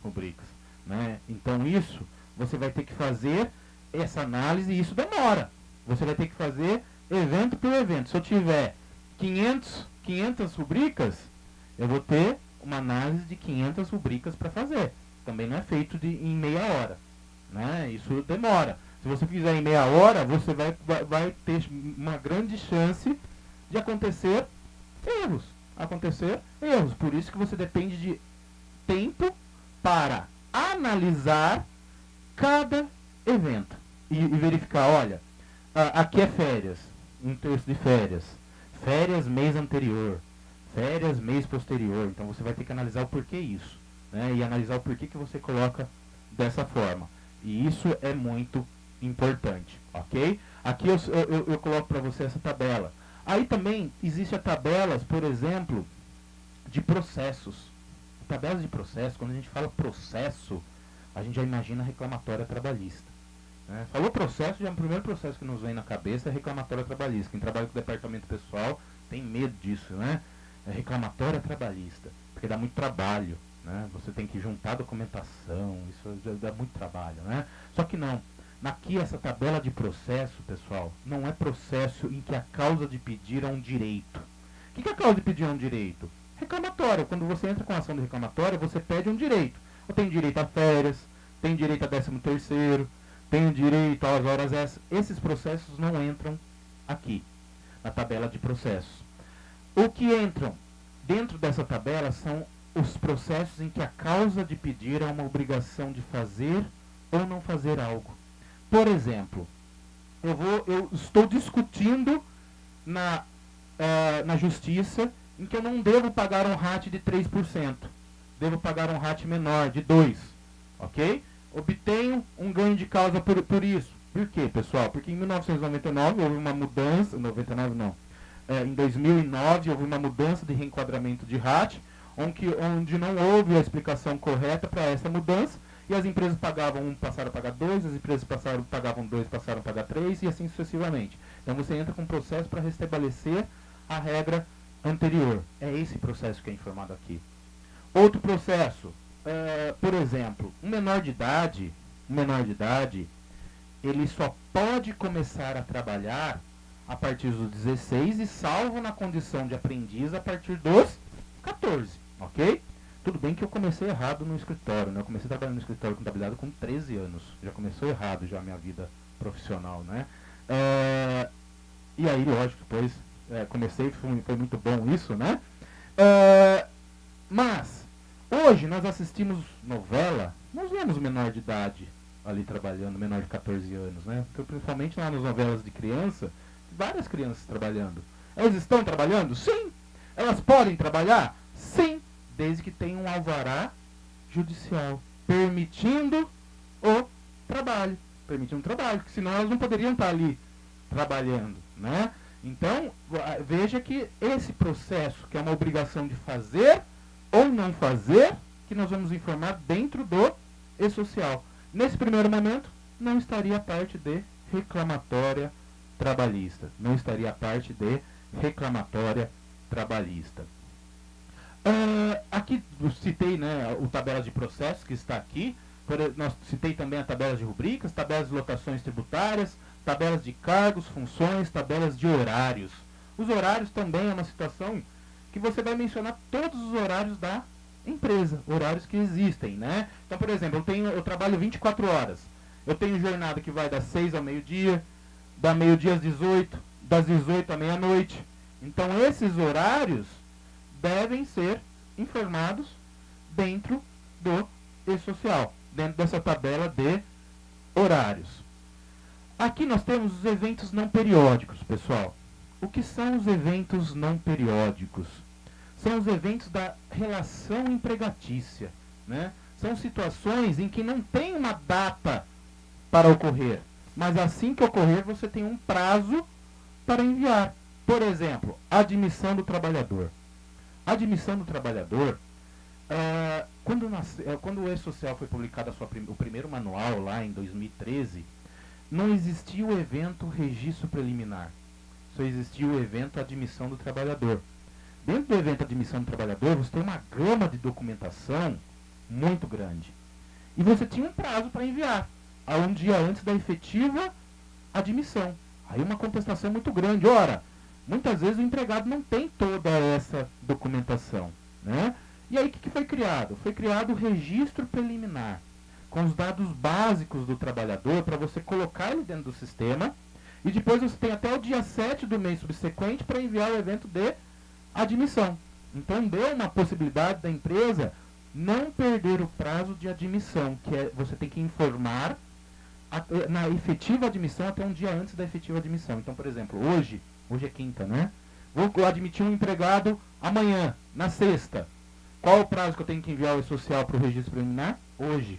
rubricas. Né? Então isso, você vai ter que fazer essa análise e isso demora. Você vai ter que fazer evento por evento. Se eu tiver 500 rubricas, eu vou ter uma análise de 500 rubricas para fazer. Também não é feito em meia hora. Né? Isso demora. Se você fizer em meia hora, você vai ter uma grande chance de acontecer erros. Por isso que você depende de tempo para analisar cada evento. E verificar, olha, aqui é férias, um terço de férias. Férias mês anterior. Férias mês posterior. Então você vai ter que analisar o porquê isso. Né? E analisar o porquê que você coloca dessa forma. E isso é muito importante, ok? Aqui eu coloco para você essa tabela. Aí também existe a tabelas, por exemplo, de processos. Tabelas de processo, quando a gente fala processo, a gente já imagina reclamatória trabalhista. Né? Falou processo, já o primeiro processo que nos vem na cabeça é reclamatória trabalhista. Quem trabalha com o departamento pessoal tem medo disso, né? É reclamatória trabalhista, porque dá muito trabalho. Né? Você tem que juntar documentação, isso dá muito trabalho, né? Só que não. Aqui essa tabela de processo, pessoal, não é processo em que a causa de pedir é um direito. O que é a causa de pedir é um direito? Reclamatório. Quando você entra com a ação de reclamatório, você pede um direito. Eu tenho direito a férias, tenho direito a 13º, tenho direito às horas extras. Esses processos não entram aqui, na tabela de processos. O que entram dentro dessa tabela são os processos em que a causa de pedir é uma obrigação de fazer ou não fazer algo. Por exemplo, eu estou discutindo na justiça em que eu não devo pagar um RAT de 3%. Devo pagar um RAT menor, de 2%. Ok? Obtenho um ganho de causa por isso. Por quê, pessoal? Porque em 1999 houve uma mudança... 99 não. Em 2009 houve uma mudança de reenquadramento de RAT, onde não houve a explicação correta para essa mudança, e as empresas pagavam 1, passaram a pagar 2, as empresas pagavam 2, passaram a pagar 3, e assim sucessivamente. Então você entra com um processo para restabelecer a regra anterior. É esse processo que é informado aqui. Outro processo, por exemplo, um menor de idade, ele só pode começar a trabalhar a partir dos 16 e salvo na condição de aprendiz a partir dos 14, ok? Tudo bem que eu comecei errado no escritório, né? Eu comecei trabalhando no escritório de contabilidade com 13 anos. Já começou errado já a minha vida profissional, né? E aí, lógico, depois comecei, foi muito bom isso, né? Mas, hoje nós assistimos novela, nós vemos menor de idade ali trabalhando, menor de 14 anos, né? Então, principalmente lá nas novelas de criança, várias crianças trabalhando. Elas estão trabalhando? Sim! Elas podem trabalhar? Sim! Desde que tenham um alvará judicial permitindo o trabalho. Permitindo o trabalho, porque senão elas não poderiam estar ali trabalhando, né? Então, veja que esse processo, que é uma obrigação de fazer ou não fazer, que nós vamos informar dentro do e-social. Nesse primeiro momento, não estaria a parte de reclamatória trabalhista. Não estaria a parte de reclamatória trabalhista. Aqui eu citei, né, o tabela de processos que está aqui. Nós citei também a tabela de rubricas, tabelas de lotações tributárias, tabelas de cargos, funções, tabelas de horários. Os horários também é uma situação que você vai mencionar todos os horários da empresa, horários que existem, né? Então, por exemplo, eu trabalho 24 horas. Eu tenho jornada que vai das 6 ao meio-dia, da meio-dia às 18, das 18 à meia-noite. Então, esses horários devem ser informados dentro do e-social, dentro dessa tabela de horários. Aqui nós temos os eventos não periódicos, pessoal. O que são os eventos não periódicos? São os eventos da relação empregatícia, né? São situações em que não tem uma data para ocorrer, mas assim que ocorrer você tem um prazo para enviar. Por exemplo, admissão do trabalhador. A admissão do trabalhador, quando o E-Social foi publicado o primeiro manual lá em 2013, não existia o evento registro preliminar, só existia o evento admissão do trabalhador. Dentro do evento admissão do trabalhador, você tem uma gama de documentação muito grande. E você tinha um prazo para enviar, a um dia antes da efetiva admissão. Aí uma contestação muito grande. Ora, muitas vezes o empregado não tem toda essa documentação, né? E aí o que foi criado? Foi criado o registro preliminar, com os dados básicos do trabalhador, para você colocar ele dentro do sistema, e depois você tem até o dia 7 do mês subsequente para enviar o evento de admissão. Então deu uma possibilidade da empresa não perder o prazo de admissão, que é você tem que informar na efetiva admissão até um dia antes da efetiva admissão. Então, por exemplo, hoje é quinta, né? Vou admitir um empregado amanhã, na sexta. Qual o prazo que eu tenho que enviar o E-Social para o registro preliminar? Hoje.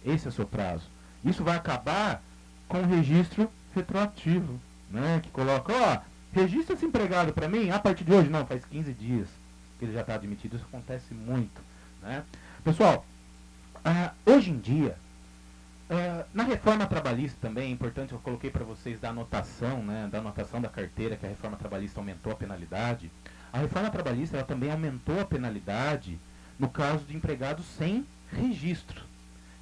Esse é o seu prazo. Isso vai acabar com o registro retroativo, né? Que coloca, registra esse empregado para mim a partir de hoje. Não, faz 15 dias que ele já está admitido. Isso acontece muito, né? Pessoal, hoje em dia, na reforma trabalhista também, é importante, eu coloquei para vocês da anotação, né, da anotação da carteira, que a reforma trabalhista aumentou a penalidade. A reforma trabalhista ela também aumentou a penalidade no caso de empregados sem registro.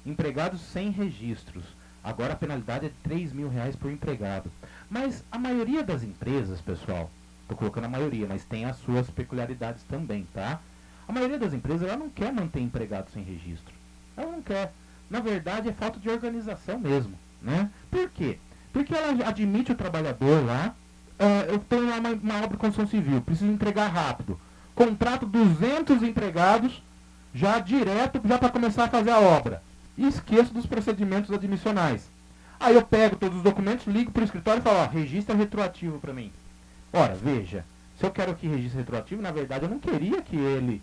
Empregados sem registros. Agora a penalidade é de R$3.000 por empregado. Mas a maioria das empresas, pessoal, estou colocando a maioria, mas tem as suas peculiaridades também, tá? A maioria das empresas ela não quer manter empregado sem registro. Ela não quer. Na verdade é falta de organização mesmo, né? Por quê? Porque ela admite o trabalhador lá, eu tenho lá uma obra de construção civil, preciso entregar rápido. Contrato 200 empregados já direto, já para começar a fazer a obra. E esqueço dos procedimentos admissionais. Aí eu pego todos os documentos, ligo para o escritório e falo, registra retroativo para mim. Ora, veja, se eu quero que registre retroativo, na verdade eu não queria que ele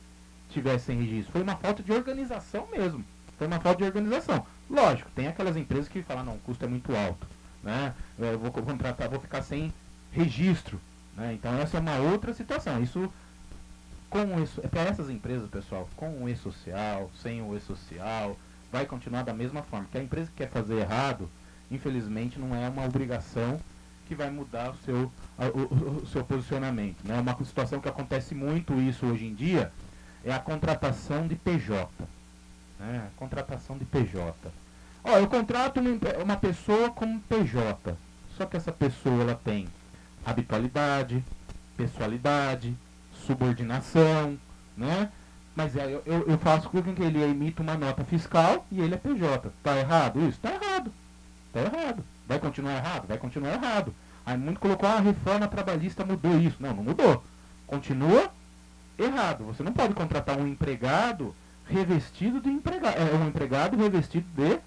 tivesse sem registro. Foi uma falta de organização mesmo. Foi uma falta de organização. Lógico, tem aquelas empresas que falam, não, o custo é muito alto, né? Eu vou contratar, vou ficar sem registro, né? Então essa é uma outra situação. Isso para essas empresas, pessoal, com o E-Social, sem o E-Social, vai continuar da mesma forma. Porque a empresa que quer fazer errado, infelizmente, não é uma obrigação que vai mudar o seu posicionamento. Né? Uma situação que acontece muito isso hoje em dia é a contratação de PJ. Né? A contratação de PJ. Ó, eu contrato uma pessoa como PJ, só que essa pessoa ela tem habitualidade, pessoalidade, subordinação, né? Mas eu faço com que ele emita uma nota fiscal e ele é PJ. Tá errado isso? Tá errado. Tá errado. Vai continuar errado? Vai continuar errado. Aí muito colocou, a reforma trabalhista mudou isso. Não, não mudou. Continua errado. Você não pode contratar um empregado revestido de empregado. Um empregado revestido de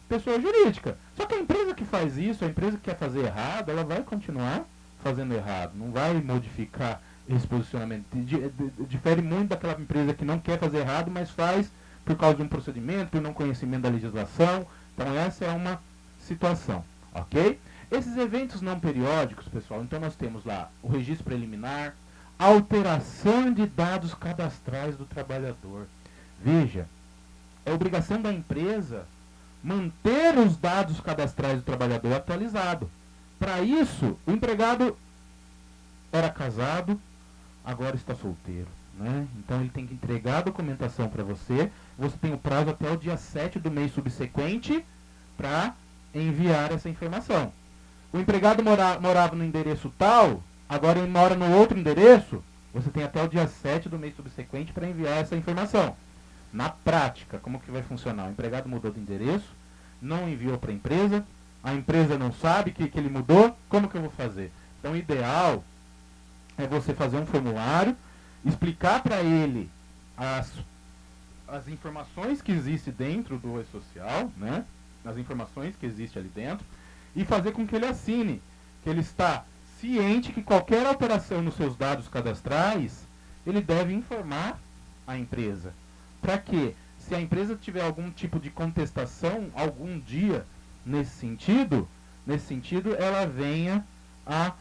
pessoa jurídica. Só que a empresa que faz isso, a empresa que quer fazer errado, ela vai continuar fazendo errado. Não vai modificar esse posicionamento. Difere muito daquela empresa que não quer fazer errado, mas faz por causa de um procedimento, por não conhecimento da legislação. Então essa é uma situação, ok? Esses eventos não periódicos, pessoal, então nós temos lá o registro preliminar, alteração de dados cadastrais do trabalhador. Veja, é obrigação da empresa manter os dados cadastrais do trabalhador atualizado. Para isso, o empregado era casado, agora está solteiro. Né? Então ele tem que entregar a documentação para você. Você tem o prazo até o dia 7 do mês subsequente para enviar essa informação. O empregado morava no endereço tal, agora ele mora no outro endereço, você tem até o dia 7 do mês subsequente para enviar essa informação. Na prática, como que vai funcionar? O empregado mudou de endereço, não enviou para a empresa não sabe que ele mudou, como que eu vou fazer? Então o ideal é você fazer um formulário, explicar para ele as informações que existem dentro do E-Social, né? As informações que existem ali dentro, e fazer com que ele assine, que ele está ciente que qualquer alteração nos seus dados cadastrais, ele deve informar a empresa. Para que, se a empresa tiver algum tipo de contestação, algum dia nesse sentido, ela venha a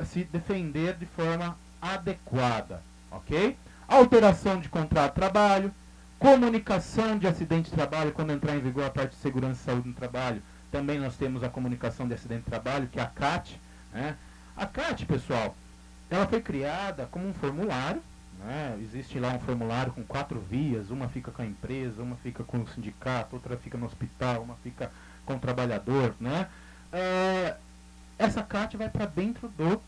se defender de forma adequada, ok? Alteração de contrato de trabalho, comunicação de acidente de trabalho, quando entrar em vigor a parte de segurança e saúde no trabalho, também nós temos a comunicação de acidente de trabalho, que é a CAT. Né? A CAT, pessoal, ela foi criada como um formulário, né? Existe lá um formulário com 4 vias, uma fica com a empresa, uma fica com o sindicato, outra fica no hospital, uma fica com o trabalhador. Né? Essa CAT vai para dentro do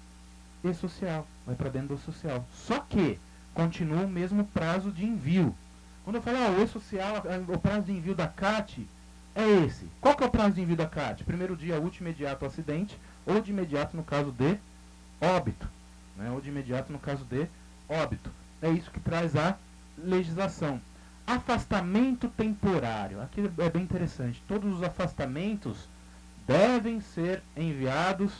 E-Social, vai para dentro do social. Só que continua o mesmo prazo de envio. Quando eu falo o E-Social, o prazo de envio da CAT é esse. Qual que é o prazo de envio da CAT? Primeiro dia útil imediato ao acidente, ou de imediato no caso de óbito. Né? Ou de imediato no caso de óbito. É isso que traz a legislação. Afastamento temporário. Aqui é bem interessante. Todos os afastamentos devem ser enviados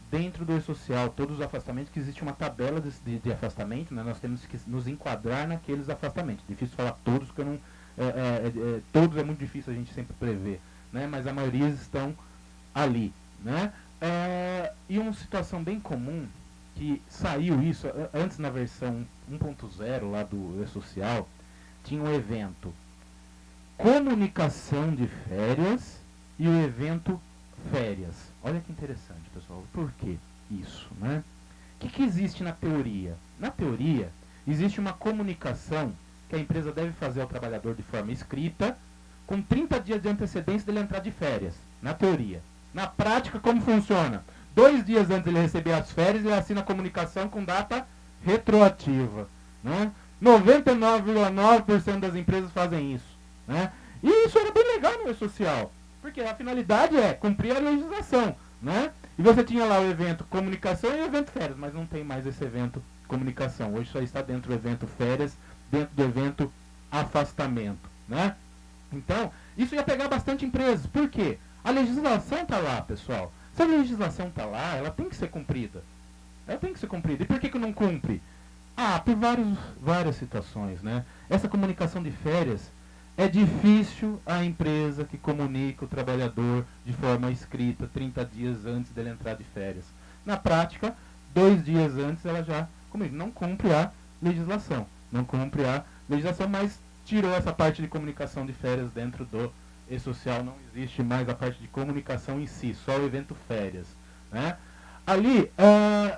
dentro do E-Social. Todos os afastamentos, que existe uma tabela de afastamento, né? Nós temos que nos enquadrar naqueles afastamentos. Difícil falar todos, porque eu não... todos é muito difícil a gente sempre prever, né? Mas a maioria estão ali, né? E uma situação bem comum que saiu isso antes, na versão 1.0 lá do E-Social, tinha um evento comunicação de férias e o evento férias. Olha que interessante, pessoal. Por que isso, né? O que existe na teoria? Na teoria existe uma comunicação que a empresa deve fazer ao trabalhador de forma escrita, com 30 dias de antecedência dele entrar de férias, na teoria. Na prática, como funciona? 2 dias antes de ele receber as férias, ele assina a comunicação com data retroativa. Né? 99,9% das empresas fazem isso. Né? E isso era bem legal no E-Social, porque a finalidade é cumprir a legislação. Né? E você tinha lá o evento comunicação e o evento férias, mas não tem mais esse evento comunicação. Hoje só está dentro do evento férias, dentro do evento afastamento, né? Então, isso ia pegar bastante empresas. Por quê? A legislação está lá, pessoal. Se a legislação está lá, ela tem que ser cumprida. Ela tem que ser cumprida. E por que não cumpre? Por várias situações, né? Essa comunicação de férias, é difícil a empresa que comunica o trabalhador de forma escrita 30 dias antes dele entrar de férias. Na prática, 2 dias antes ela já, como não cumpre a legislação. Não cumpre a legislação, mas tirou essa parte de comunicação de férias dentro do e-social, não existe mais a parte de comunicação em si, só o evento férias, né? Ali,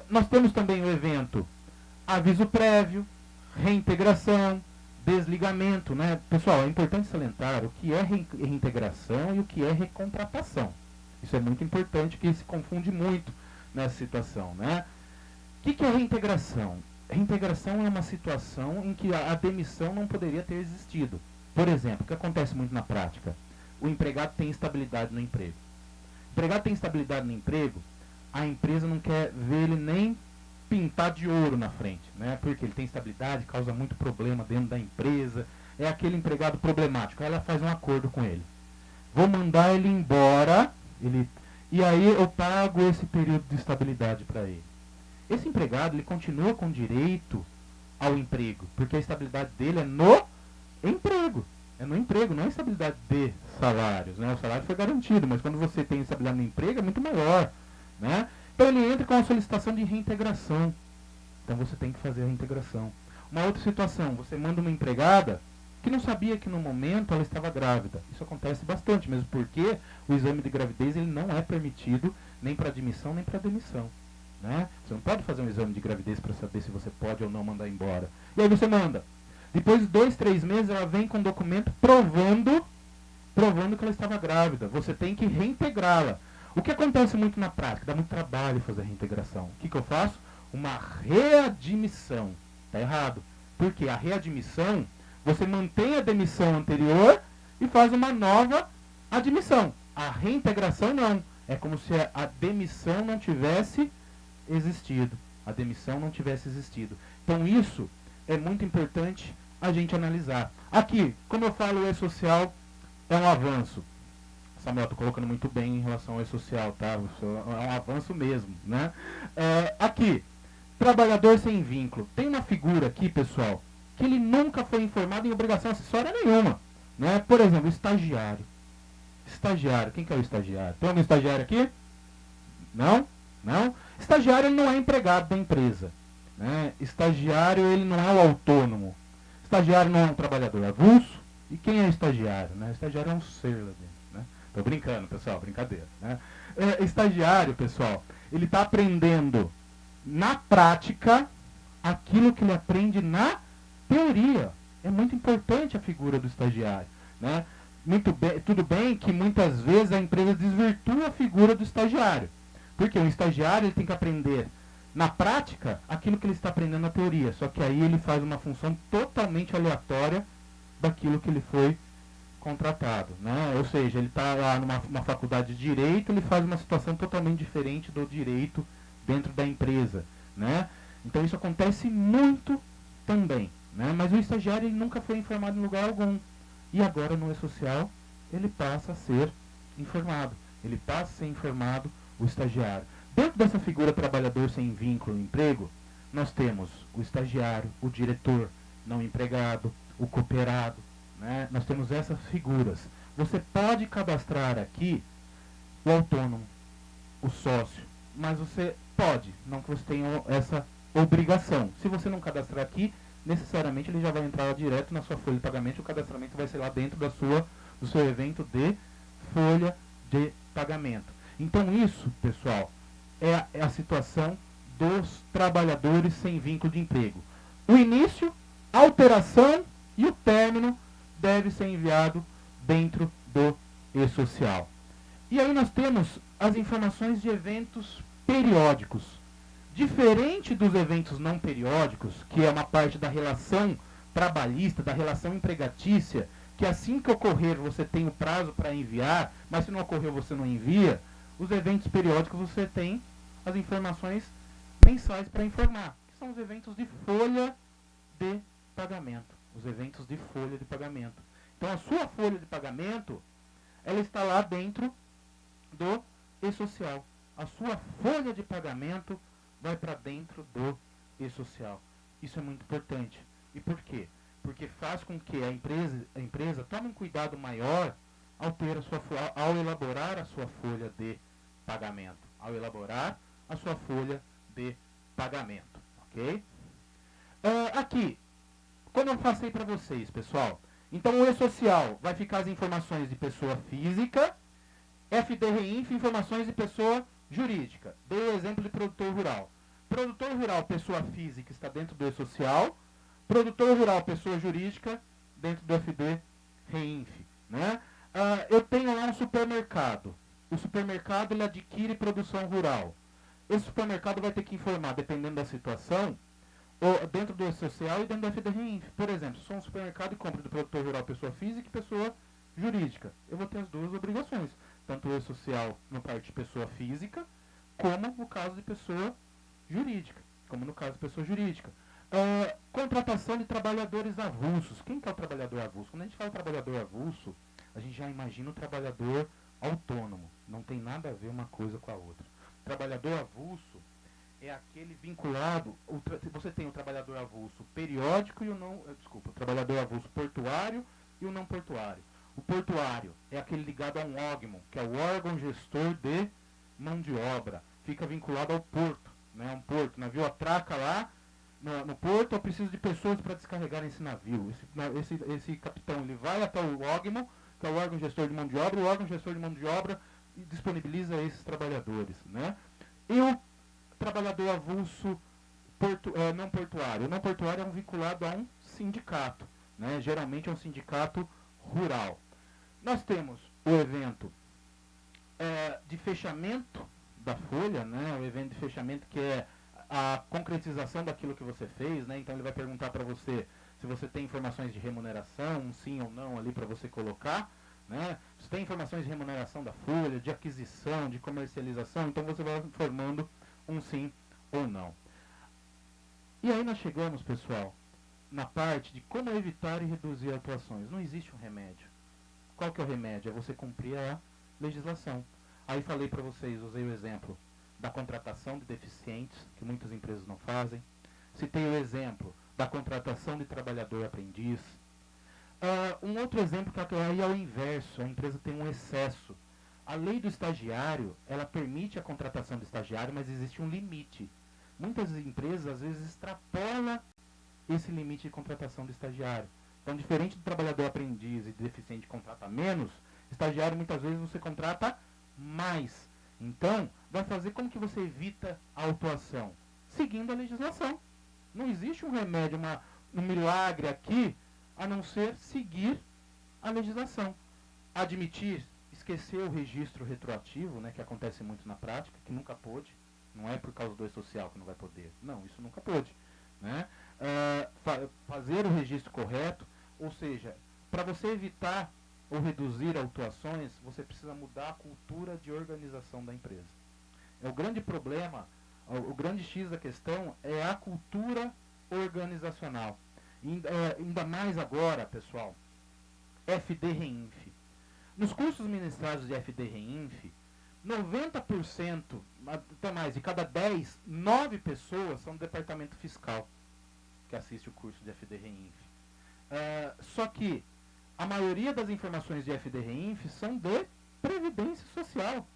nós temos também o evento aviso prévio, reintegração, desligamento, né? Pessoal, é importante salientar o que é reintegração e o que é recontratação. Isso é muito importante, que se confunde muito nessa situação, né? O que é reintegração? Reintegração é uma situação em que a demissão não poderia ter existido. Por exemplo, o que acontece muito na prática? O empregado tem estabilidade no emprego. O empregado tem estabilidade no emprego, a empresa não quer ver ele nem pintar de ouro na frente, né? Porque ele tem estabilidade, causa muito problema dentro da empresa, é aquele empregado problemático. Aí ela faz um acordo com ele. Vou mandar ele embora, e aí eu pago esse período de estabilidade para ele. Esse empregado, ele continua com direito ao emprego, porque a estabilidade dele é no emprego. É no emprego, não é estabilidade de salários, né? O salário foi garantido, mas quando você tem estabilidade no emprego é muito maior, né? Então ele entra com a solicitação de reintegração. Então você tem que fazer a reintegração. Uma outra situação, você manda uma empregada que não sabia que no momento ela estava grávida. Isso acontece bastante, mesmo porque o exame de gravidez ele não é permitido nem para admissão nem para demissão, né? Você não pode fazer um exame de gravidez para saber se você pode ou não mandar embora. E aí você manda. Depois de 2, 3 meses ela vem com um documento provando que ela estava grávida. Você tem que reintegrá-la. O que acontece muito na prática? Dá muito trabalho fazer a reintegração. O que eu faço? Uma readmissão. Está errado. Porque a readmissão, você mantém a demissão anterior e faz uma nova admissão. A reintegração não. É como se a demissão não tivesse existido. A demissão não tivesse existido. Então isso é muito importante a gente analisar. Aqui, como eu falo, o e-social é um avanço. Samuel, estou colocando muito bem em relação ao e-social, tá? É um avanço mesmo, né? Aqui, trabalhador sem vínculo. Tem uma figura aqui, pessoal, que ele nunca foi informado em obrigação acessória nenhuma, né? Por exemplo, estagiário. Estagiário, quem que é o estagiário? Tem algum estagiário aqui? Não? Não? Estagiário ele não é empregado da empresa, né? Estagiário ele não é o autônomo. Estagiário não é um trabalhador avulso. E quem é estagiário? Né? Estagiário é um ser lá dentro. Né? Tô brincando, pessoal, brincadeira. Né? Estagiário, pessoal, ele está aprendendo na prática aquilo que ele aprende na teoria. É muito importante a figura do estagiário. Né? Tudo bem que muitas vezes a empresa desvirtua a figura do estagiário. Porque o estagiário ele tem que aprender na prática aquilo que ele está aprendendo na teoria. Só que aí ele faz uma função totalmente aleatória daquilo que ele foi contratado, né? Ou seja, ele está lá numa faculdade de direito, ele faz uma situação totalmente diferente do direito dentro da empresa, né? Então isso acontece muito também, né? Mas o estagiário ele nunca foi informado em lugar algum. E agora no e-social ele passa a ser informado. Ele passa a ser informado, o estagiário. Dentro dessa figura trabalhador sem vínculo emprego, nós temos o estagiário, o diretor não empregado, o cooperado, né? Nós temos essas figuras. Você pode cadastrar aqui o autônomo, o sócio, mas você pode, não que você tenha essa obrigação. Se você não cadastrar aqui, necessariamente ele já vai entrar lá direto na sua folha de pagamento, o cadastramento vai ser lá dentro do seu evento de folha de pagamento. Então isso, pessoal, é a situação dos trabalhadores sem vínculo de emprego. O início, a alteração e o término deve ser enviado dentro do e-social. E aí nós temos as informações de eventos periódicos. Diferente dos eventos não periódicos, que é uma parte da relação trabalhista, da relação empregatícia, que assim que ocorrer você tem o prazo para enviar, mas se não ocorreu você não envia, os eventos periódicos você tem as informações mensais para informar, que são os eventos de folha de pagamento. Os eventos de folha de pagamento. Então a sua folha de pagamento, ela está lá dentro do e-social. A sua folha de pagamento vai para dentro do e-social. Isso é muito importante. E por quê? Porque faz com que a empresa tome um cuidado maior ao elaborar a sua folha de pagamento. Ao elaborar a sua folha de pagamento. Ok? Aqui, como eu passei para vocês, pessoal, Então o E-Social vai ficar as informações de pessoa física, FD-Reinf, informações de pessoa jurídica. Dei o exemplo de produtor rural. Produtor rural, pessoa física, está dentro do E-Social. Produtor rural, pessoa jurídica, dentro do FD-Reinf. Né? Eu tenho lá um supermercado. O supermercado ele adquire produção rural. Esse supermercado vai ter que informar, dependendo da situação, dentro do E-Social e dentro do FD-Reinf. Por exemplo, se sou um supermercado e compro do produtor rural pessoa física e pessoa jurídica, eu vou ter as duas obrigações. Tanto o E-Social no parte de pessoa física, como no caso de pessoa jurídica. Contratação de trabalhadores avulsos. Quem que é o trabalhador avulso? Quando a gente fala trabalhador avulso, a gente já imagina o trabalhador autônomo. Não tem nada a ver uma coisa com a outra. Trabalhador avulso é aquele vinculado. Você tem o trabalhador avulso periódico e o trabalhador avulso portuário e o não portuário. O portuário é aquele ligado a um órgão, que é o órgão gestor de mão de obra. Fica vinculado ao porto. Né? Um porto, o navio atraca lá no porto, eu preciso de pessoas para descarregarem esse navio. Esse capitão ele vai até o órgão, que é o órgão gestor de mão de obra, o órgão gestor de mão de obra disponibiliza esses trabalhadores. Né? E o trabalhador avulso não portuário. O não portuário é um vinculado a um sindicato. Né? Geralmente é um sindicato rural. Nós temos o evento de fechamento da folha, né? O evento de fechamento que é a concretização daquilo que você fez, né? Então ele vai perguntar para você se você tem informações de remuneração, um sim ou não ali para você colocar, né? Se tem informações de remuneração da folha, de aquisição, de comercialização, então você vai informando um sim ou não. E aí nós chegamos, pessoal, na parte de como evitar e reduzir atuações. Não existe um remédio. Qual que é o remédio? É você cumprir a legislação. Aí falei para vocês, usei o exemplo da contratação de deficientes, que muitas empresas não fazem. Citei o exemplo da contratação de trabalhador aprendiz. Um outro exemplo que aí é o inverso, a empresa tem um excesso. A lei do estagiário, ela permite a contratação de estagiário, mas existe um limite. Muitas empresas, às vezes, extrapolam esse limite de contratação de estagiário. Então, diferente do trabalhador aprendiz e deficiente contrata menos, estagiário muitas vezes você contrata mais. Então, vai fazer como que você evita a autuação? Seguindo a legislação. Não existe um remédio, um milagre aqui, a não ser seguir a legislação. Admitir, esquecer o registro retroativo, né, que acontece muito na prática, que nunca pôde. Não é por causa do E-Social que não vai poder. Não, isso nunca pôde. Né? Fazer o registro correto, ou seja, para você evitar ou reduzir autuações, você precisa mudar a cultura de organização da empresa. O grande problema, o grande X da questão é a cultura organizacional. Ainda mais agora, pessoal, FD-Reinf. Nos cursos ministrados de FD-Reinf, 90%, até mais, de cada 10, 9 pessoas são do departamento fiscal que assiste o curso de FD-Reinf. Só que a maioria das informações de FD-Reinf são de Previdência Social.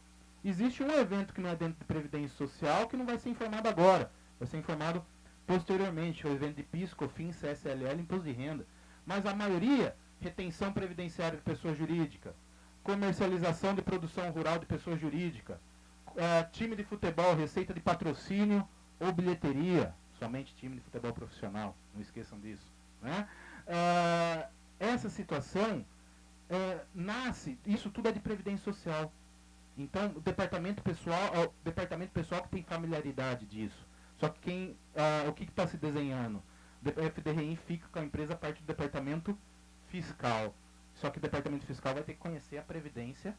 Existe um evento que não é dentro de Previdência Social que não vai ser informado agora. Vai ser informado posteriormente. O evento de PIS, COFINS, CSLL, Imposto de Renda. Mas a maioria, retenção previdenciária de pessoa jurídica, comercialização de produção rural de pessoa jurídica, time de futebol, receita de patrocínio ou bilheteria. Somente time de futebol profissional. Não esqueçam disso. Né? Essa situação nasce, isso tudo é de Previdência Social. Então, o departamento pessoal que tem familiaridade disso. Só que o que está se desenhando? O FD-RI fica com a empresa a parte do departamento fiscal. Só que o departamento fiscal vai ter que conhecer a Previdência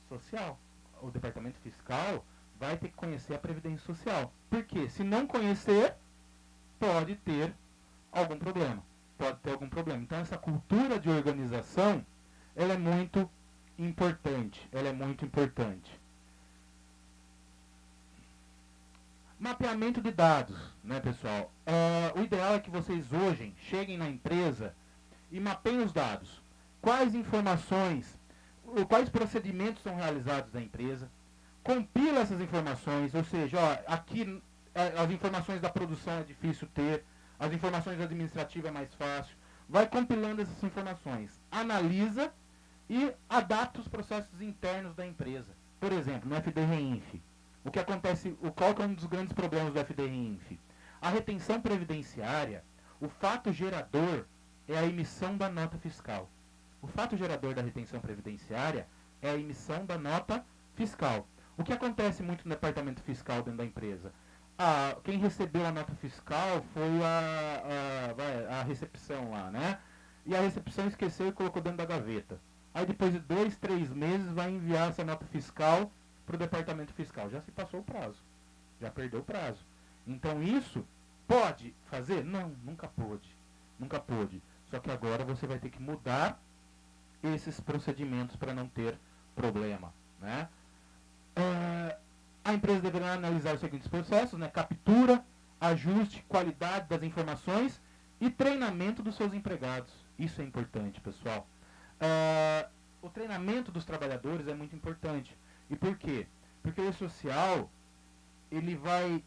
Social. O departamento fiscal vai ter que conhecer a Previdência Social. Por quê? Se não conhecer, pode ter algum problema. Então, essa cultura de organização, ela é muito importante. Mapeamento de dados, né, pessoal? O ideal é que vocês hoje cheguem na empresa e mapeiem os dados. Quais informações, quais procedimentos são realizados na empresa, compila essas informações, ou seja, aqui as informações da produção é difícil ter, as informações administrativas é mais fácil, vai compilando essas informações, analisa e adapta os processos internos da empresa. Por exemplo, no FDRINF, o que acontece, qual que é um dos grandes problemas do FDRINF? A retenção previdenciária, o fato gerador é a emissão da nota fiscal. O fato gerador da retenção previdenciária é a emissão da nota fiscal. O que acontece muito no departamento fiscal dentro da empresa? Quem recebeu a nota fiscal foi a recepção lá, né? E a recepção esqueceu e colocou dentro da gaveta. Aí depois de 2, 3 meses vai enviar essa nota fiscal para o departamento fiscal. Já se passou o prazo. Já perdeu o prazo. Então isso pode fazer? Não, nunca pôde. Nunca pôde. Só que agora você vai ter que mudar esses procedimentos para não ter problema, né? A empresa deverá analisar os seguintes processos, né? Captura, ajuste, qualidade das informações e treinamento dos seus empregados. Isso é importante, pessoal. O treinamento dos trabalhadores é muito importante. E por quê? Porque o E-Social, ele vai,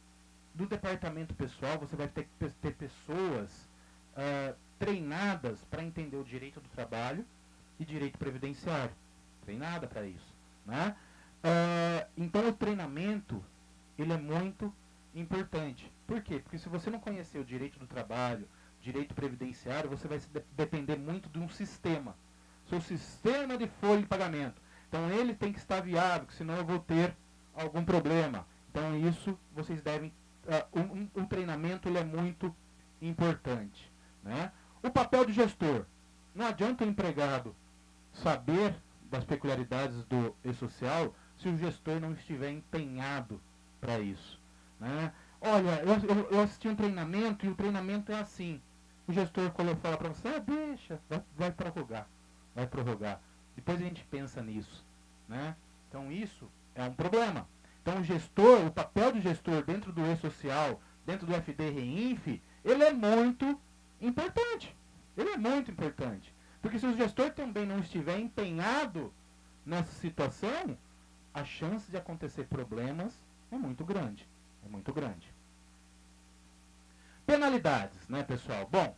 do departamento pessoal, você vai ter que ter pessoas treinadas para entender o direito do trabalho e direito previdenciário. Treinada para isso, né? Então o treinamento ele é muito importante. Por quê? Porque se você não conhecer o direito do trabalho, direito previdenciário, você vai depender muito de um sistema. Seu sistema de folha de pagamento. Então ele tem que estar viável, senão eu vou ter algum problema. Então isso vocês devem... um treinamento ele é muito importante, né? O papel do gestor. Não adianta o empregado saber das peculiaridades do E-Social se o gestor não estiver empenhado para isso, né? Olha, eu assisti um treinamento e o treinamento é assim. O gestor fala para você, deixa, vai prorrogar. Vai prorrogar. Depois a gente pensa nisso, né? Então isso é um problema. Então o papel do gestor dentro do E-Social, dentro do FDRINF, ele é muito importante. Ele é muito importante. Porque se o gestor também não estiver empenhado nessa situação, a chance de acontecer problemas é muito grande. É muito grande. Penalidades, né, pessoal? Bom,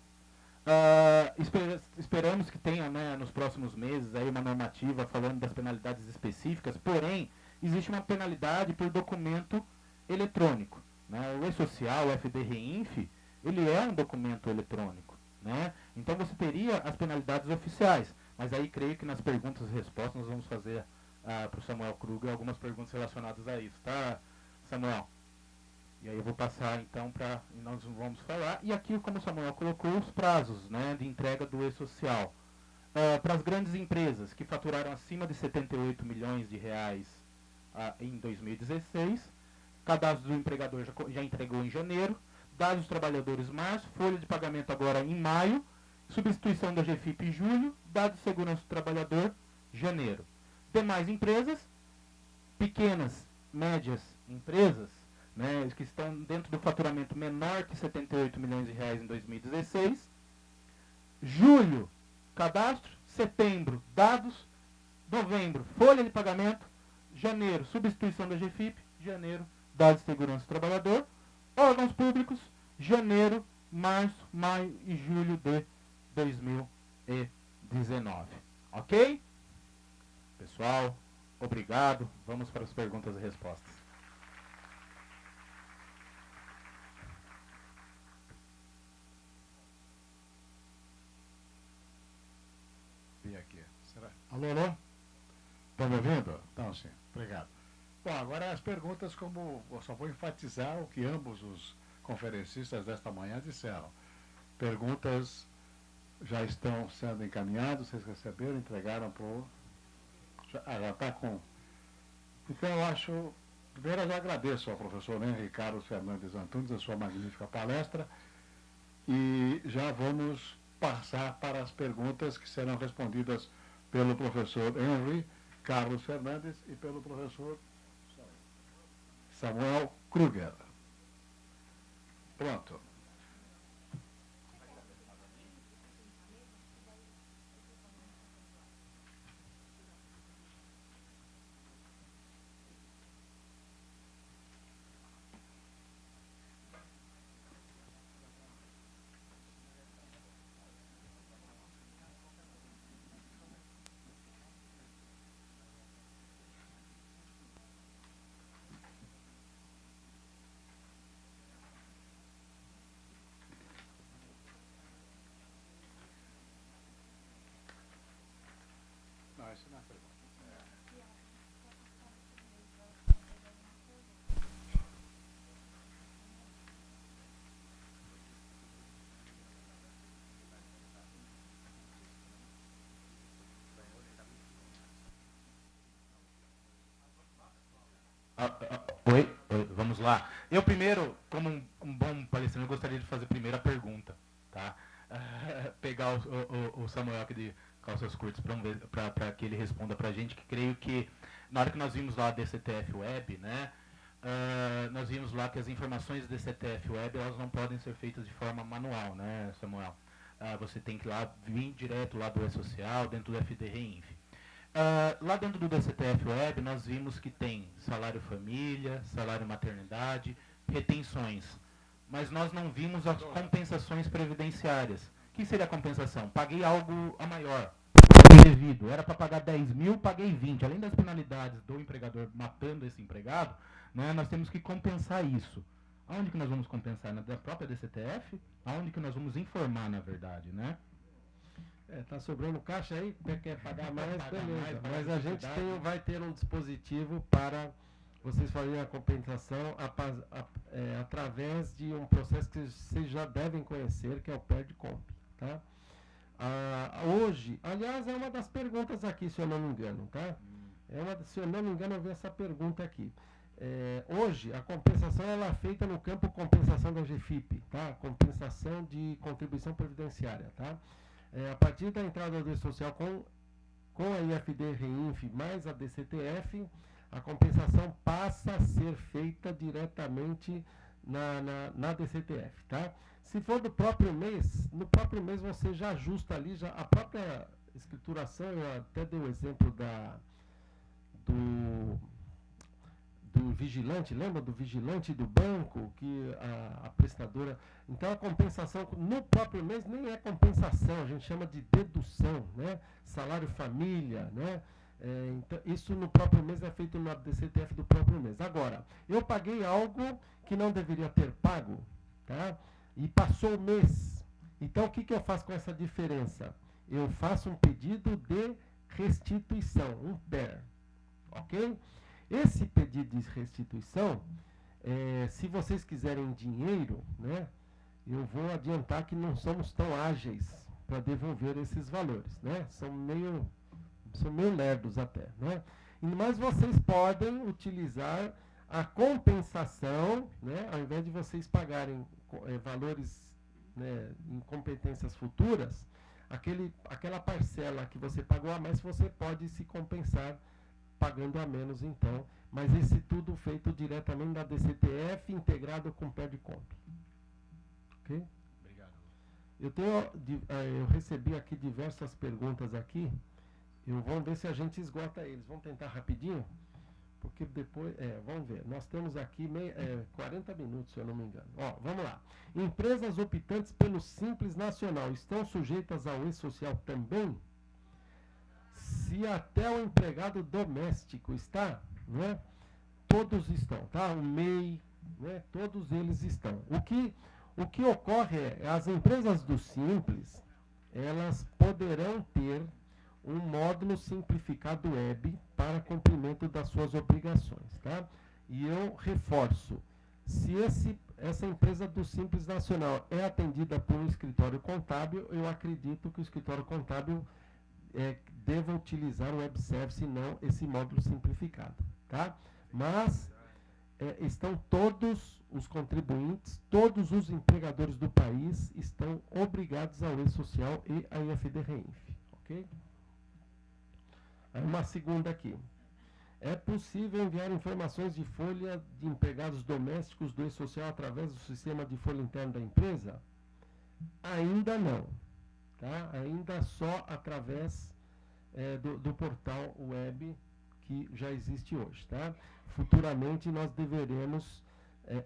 esperamos que tenha, né, nos próximos meses aí uma normativa falando das penalidades específicas, porém, existe uma penalidade por documento eletrônico, né? O E-Social, o FDRINF, ele é um documento eletrônico, né? Então você teria as penalidades oficiais, mas aí creio que nas perguntas e respostas nós vamos fazer para o Samuel Kruger algumas perguntas relacionadas a isso, tá, Samuel? E aí eu vou passar então para nós vamos falar. E aqui, como o Samuel colocou, os prazos, né, de entrega do E-Social. Para as grandes empresas que faturaram acima de 78 milhões de reais em 2016, cadastro do empregador já entregou em janeiro, dados dos trabalhadores março, folha de pagamento agora em maio, substituição da GFIP em julho, dados de segurança do trabalhador janeiro. Demais empresas, pequenas, médias empresas, né, que estão dentro do faturamento menor que 78 milhões de reais em 2016. Julho, cadastro. Setembro, dados. Novembro, folha de pagamento. Janeiro, substituição da GFIP. Janeiro, dados de segurança do trabalhador. Órgãos públicos, janeiro, março, maio e julho de 2019. Ok? Pessoal, obrigado. Vamos para as perguntas e respostas. Aqui. Será? Alô, alô? Estão me ouvindo? Então, sim. Obrigado. Bom, agora as perguntas, como eu só vou enfatizar o que ambos os conferencistas desta manhã disseram. Perguntas já estão sendo encaminhadas, vocês receberam, entregaram para o... Já está com... Então, eu acho... Primeiro, eu agradeço ao professor Henry Carlos Fernandes Antunes a sua magnífica palestra e já vamos passar para as perguntas que serão respondidas pelo professor Henry Carlos Fernandes e pelo professor Samuel Kruger. Pronto. Oi, vamos lá. Eu primeiro, como um bom palestrante, gostaria de fazer primeiro a pergunta, tá? Pegar o Samuel aqui de calças curtas para que ele responda para a gente, que creio que na hora que nós vimos lá a DCTF Web, né, nós vimos lá que as informações da DCTF Web elas não podem ser feitas de forma manual, né, Samuel? Você tem que lá vir direto lá do E-Social, dentro do FD Reinf. Lá dentro do DCTF Web, nós vimos que tem salário família, salário maternidade, retenções. Mas nós não vimos as compensações previdenciárias. O que seria a compensação? Paguei algo a maior, devido. Era para pagar 10 mil, paguei 20. Além das penalidades do empregador matando esse empregado, né, nós temos que compensar isso. Aonde que nós vamos compensar? Na própria DCTF? Aonde que nós vamos informar, na verdade, né? Tá sobrando caixa aí, quer pagar mais, beleza. Mas a gente vai ter um dispositivo para vocês fazerem a compensação através de um processo que vocês já devem conhecer, que é o PERDComp, tá? Hoje, aliás, é uma das perguntas aqui, se eu não me engano, tá? Se eu não me engano, eu vi essa pergunta aqui. Hoje, a compensação ela é feita no campo compensação da GFIP, tá? Compensação de contribuição previdenciária, tá? A partir da entrada do E-Social com a IFD Reinf mais a DCTF, a compensação passa a ser feita diretamente na DCTF, tá? Se for do próprio mês, no próprio mês você já ajusta ali, a própria escrituração, eu até dei o exemplo do vigilante, lembra do vigilante do banco, que a prestadora... Então a compensação no próprio mês nem é compensação, a gente chama de dedução, né? Salário família, né? Então, isso no próprio mês é feito na DCTF do próprio mês. Agora, eu paguei algo que não deveria ter pago, tá? E passou o mês. Então o que eu faço com essa diferença? Eu faço um pedido de restituição, um PER, ok? Esse pedido de restituição, se vocês quiserem dinheiro, né, eu vou adiantar que não somos tão ágeis para devolver esses valores, né? São meio lerdos até, né? Mas vocês podem utilizar a compensação, né, ao invés de vocês pagarem valores, né, em competências futuras, aquela parcela que você pagou a mais, você pode se compensar pagando a menos, então, mas esse tudo feito diretamente da DCTF, integrado com o PERDComp. Ok? Obrigado. Eu recebi aqui diversas perguntas aqui, vamos ver se a gente esgota eles. Vamos tentar rapidinho, porque depois, vamos ver, nós temos aqui 40 minutos, se eu não me engano. Vamos lá. Empresas optantes pelo Simples Nacional estão sujeitas ao E-Social também? Se até o empregado doméstico está, né, todos estão, tá? O MEI, né, todos eles estão. O que ocorre as empresas do Simples, elas poderão ter um módulo simplificado web para cumprimento das suas obrigações, tá? E eu reforço, se essa empresa do Simples Nacional é atendida por um escritório contábil, eu acredito que o escritório contábil deva utilizar o web service e não esse módulo simplificado, tá? Mas estão todos os contribuintes, todos os empregadores do país estão obrigados ao E-Social e à IFD Reinf, ok? Aí uma segunda aqui. É possível enviar informações de folha de empregados domésticos do E-Social através do sistema de folha interna da empresa? Ainda não. Tá? Ainda só através do portal web que já existe hoje. Tá? Futuramente nós deveremos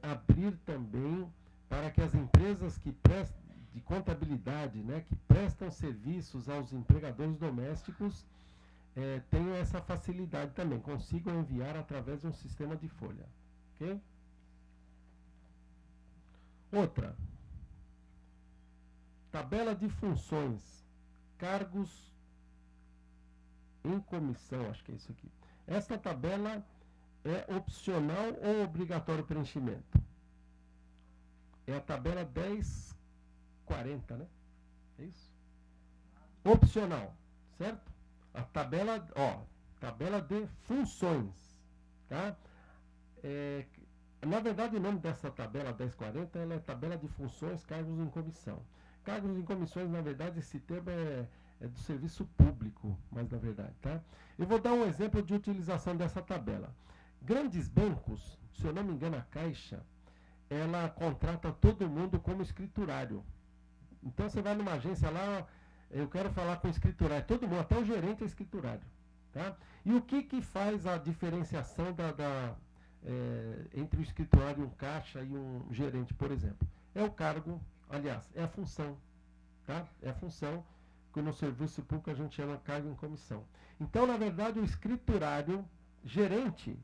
abrir também para que as empresas de contabilidade, né, que prestam serviços aos empregadores domésticos tenham essa facilidade também, consigam enviar através de um sistema de folha. Ok? Outra. Tabela de funções, cargos em comissão, acho que é isso aqui. Esta tabela é opcional ou obrigatório preenchimento? É a tabela 1040, né? É isso? Opcional, certo? A tabela, tabela de funções, tá? Na verdade, o nome dessa tabela 1040 ela é tabela de funções, cargos em comissão. Cargos em comissões, na verdade, esse termo é do serviço público, mas na verdade, tá? Eu vou dar um exemplo de utilização dessa tabela. Grandes bancos, se eu não me engano, a Caixa, ela contrata todo mundo como escriturário. Então você vai numa agência lá, eu quero falar com o escriturário, todo mundo, até o gerente é escriturário. Tá? E o que faz a diferenciação entre o escriturário, um caixa e um gerente, por exemplo? É o cargo, aliás, é a função. Tá? É a função que no serviço público a gente chama cargo em comissão. Então, na verdade, o escriturário, gerente,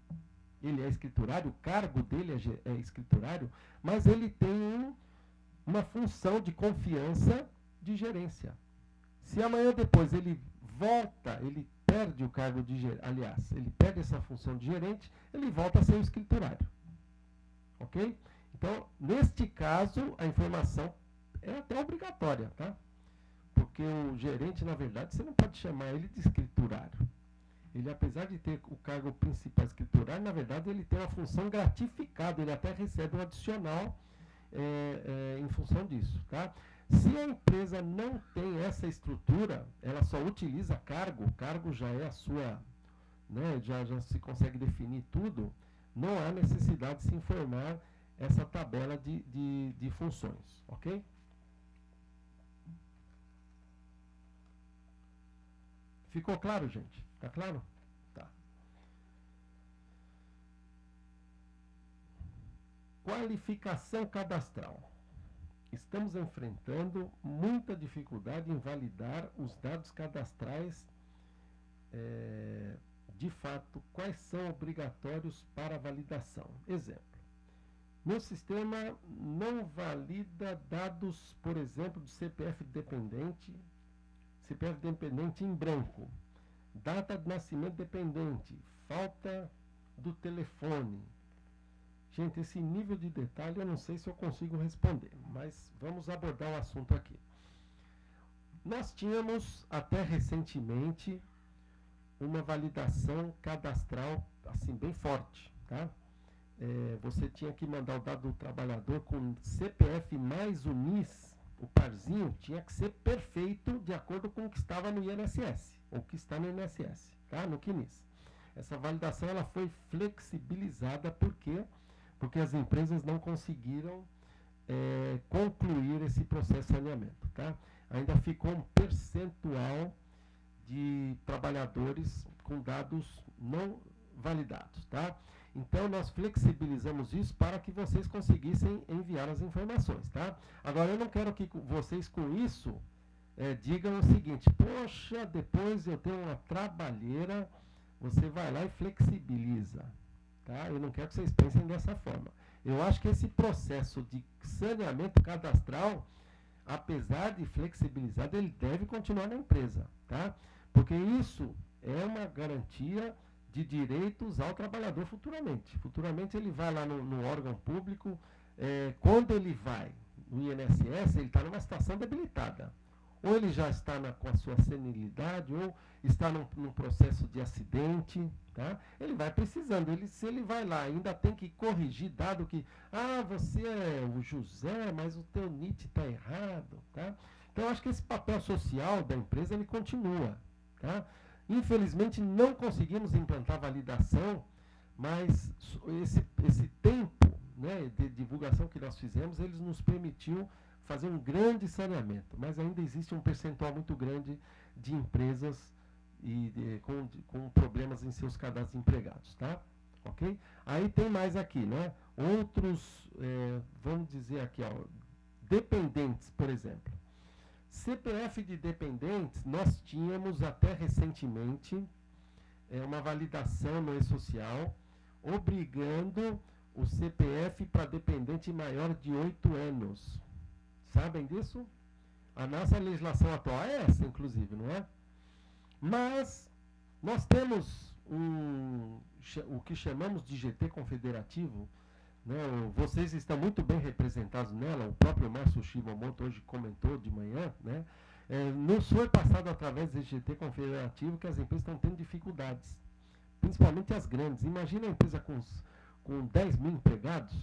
ele é escriturário, o cargo dele é escriturário, mas ele tem uma função de confiança de gerência. Se amanhã depois ele volta, ele perde o cargo de gerente, aliás, ele perde essa função de gerente, ele volta a ser o escriturário. Ok? Então, neste caso, a informação é até obrigatória, tá? Porque o gerente, na verdade, você não pode chamar ele de escriturário. Ele, apesar de ter o cargo principal escriturário, na verdade, ele tem uma função gratificada, ele até recebe um adicional em função disso, tá? Se a empresa não tem essa estrutura, ela só utiliza cargo, o cargo já é a sua, né, já se consegue definir tudo, não há necessidade de se informar essa tabela de funções, ok? Ficou claro, gente? Tá claro? Tá. Qualificação cadastral. Estamos enfrentando muita dificuldade em validar os dados cadastrais. De fato, quais são obrigatórios para validação? Exemplo. Meu sistema não valida dados, por exemplo, do CPF dependente em branco, data de nascimento dependente, falta do telefone. Gente, esse nível de detalhe eu não sei se eu consigo responder, mas vamos abordar o assunto aqui. Nós tínhamos até recentemente uma validação cadastral assim bem forte, tá? Você tinha que mandar o dado do trabalhador com CPF mais o NIS, o parzinho tinha que ser perfeito de acordo com o que estava no INSS, ou que está no INSS, tá? No CNIS. Essa validação ela foi flexibilizada, por quê? Porque as empresas não conseguiram concluir esse processo de saneamento, tá? Ainda ficou um percentual de trabalhadores com dados não validados, tá? Então, nós flexibilizamos isso para que vocês conseguissem enviar as informações, tá? Agora, eu não quero que vocês, com isso, digam o seguinte: poxa, depois eu tenho uma trabalheira, você vai lá e flexibiliza, tá? Eu não quero que vocês pensem dessa forma. Eu acho que esse processo de saneamento cadastral, apesar de flexibilizado, ele deve continuar na empresa, tá? Porque isso é uma garantia de direitos ao trabalhador futuramente. Futuramente ele vai lá no órgão público, quando ele vai no INSS, ele está numa situação debilitada. Ou ele já está com a sua senilidade, ou está num processo de acidente, tá? Ele vai precisando. Se ele vai lá, ainda tem que corrigir, dado que, você é o José, mas o teu NIT está errado, tá? Então, eu acho que esse papel social da empresa, ele continua, tá? Infelizmente, não conseguimos implantar validação, mas esse tempo, né, de divulgação que nós fizemos, eles nos permitiu fazer um grande saneamento, mas ainda existe um percentual muito grande de empresas com problemas em seus cadastros de empregados, tá? Ok? Aí tem mais aqui, né? Outros, vamos dizer aqui, ó, dependentes, por exemplo. CPF de dependentes, nós tínhamos até recentemente uma validação no E-Social, obrigando o CPF para dependente maior de 8 anos. Sabem disso? A nossa legislação atual é essa, inclusive, não é? Mas nós temos o que chamamos de GT confederativo, né? Vocês estão muito bem representados nela, o próprio Márcio Shimamoto hoje comentou de manhã, né? Nos foi passado através do GT confederativo que as empresas estão tendo dificuldades, principalmente as grandes. Imagina a empresa com 10 mil empregados,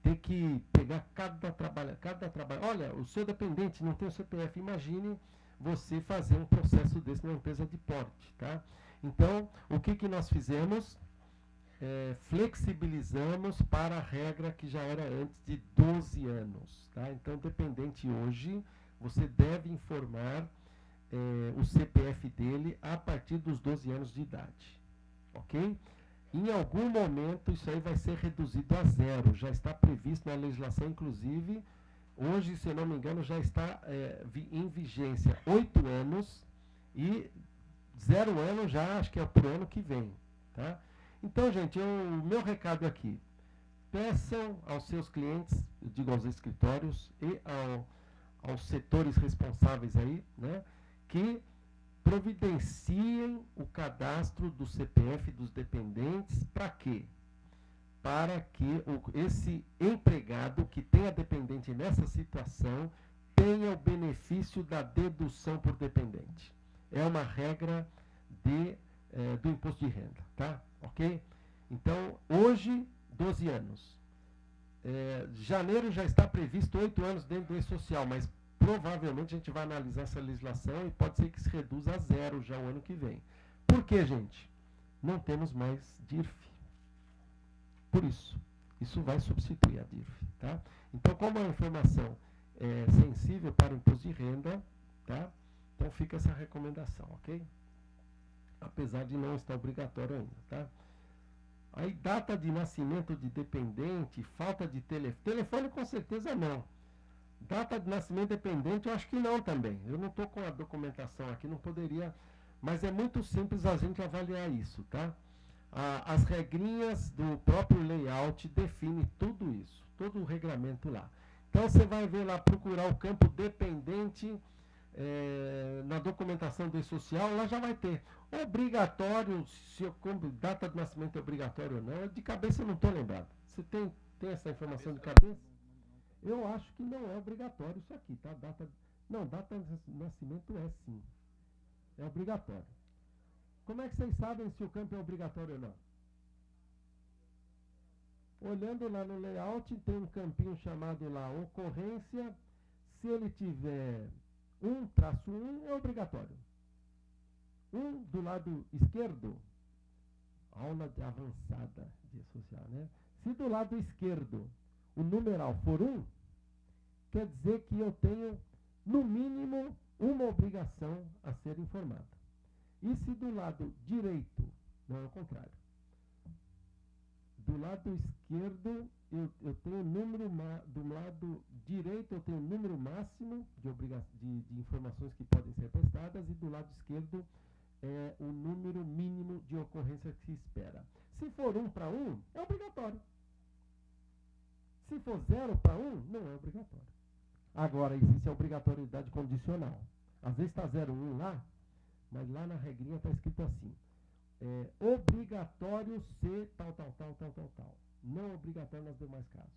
ter que pegar cada trabalho. Olha, o seu dependente não tem o CPF, imagine você fazer um processo desse numa empresa de porte, tá? Então, o que nós fizemos? Flexibilizamos para a regra que já era antes de 12 anos, tá? Então, dependente hoje, você deve informar o CPF dele a partir dos 12 anos de idade, ok? Em algum momento, isso aí vai ser reduzido a 0, já está previsto na legislação, inclusive, hoje, se eu não me engano, já está em vigência 8 anos e 0 ano já, acho que é por ano que vem, tá? Então, gente, o meu recado aqui, peçam aos seus clientes, eu digo aos escritórios e aos setores responsáveis aí, né, que providenciem o cadastro do CPF dos dependentes. Para quê? Para que esse empregado que tenha dependente nessa situação tenha o benefício da dedução por dependente. É uma regra do imposto de renda, tá? Ok? Então, hoje, 12 anos. Janeiro já está previsto 8 anos dentro do E-Social, mas provavelmente a gente vai analisar essa legislação e pode ser que se reduza a 0 já o ano que vem. Por quê, gente? Não temos mais DIRF. Por isso vai substituir a DIRF, tá? Então, como a informação é sensível para o imposto de renda, tá? Então fica essa recomendação, ok? Apesar de não estar obrigatório ainda, tá? Aí, data de nascimento de dependente, falta de telefone com certeza não. Data de nascimento dependente, eu acho que não também. Eu não estou com a documentação aqui, não poderia, mas é muito simples a gente avaliar isso, tá? As regrinhas do próprio layout definem tudo isso, todo o regramento lá. Então, você vai ver lá, procurar o campo dependente na documentação do E-Social, lá já vai ter. Obrigatório, como data de nascimento é obrigatório ou não, de cabeça eu não estou lembrado. Você tem essa informação de cabeça? Eu acho que não é obrigatório isso aqui, tá? Data de nascimento é sim. É obrigatório. Como é que vocês sabem se o campo é obrigatório ou não? Olhando lá no layout, tem um campinho chamado lá ocorrência. Se ele tiver 1-1, é obrigatório. 1 do lado esquerdo, aula de avançada de social, né? Se do lado esquerdo o numeral for 1, quer dizer que eu tenho, no mínimo, uma obrigação a ser informada. E se do lado direito, não é o contrário, do lado esquerdo eu tenho número, do lado direito eu tenho número máximo de informações que podem ser prestadas, e do lado esquerdo é o número mínimo de ocorrência que se espera. Se for 1-1, é obrigatório. Se for 0-1, não é obrigatório. Agora, existe a obrigatoriedade condicional. Às vezes está 0-1 lá, mas lá na regrinha está escrito assim: obrigatório ser tal. Não obrigatório nos demais casos.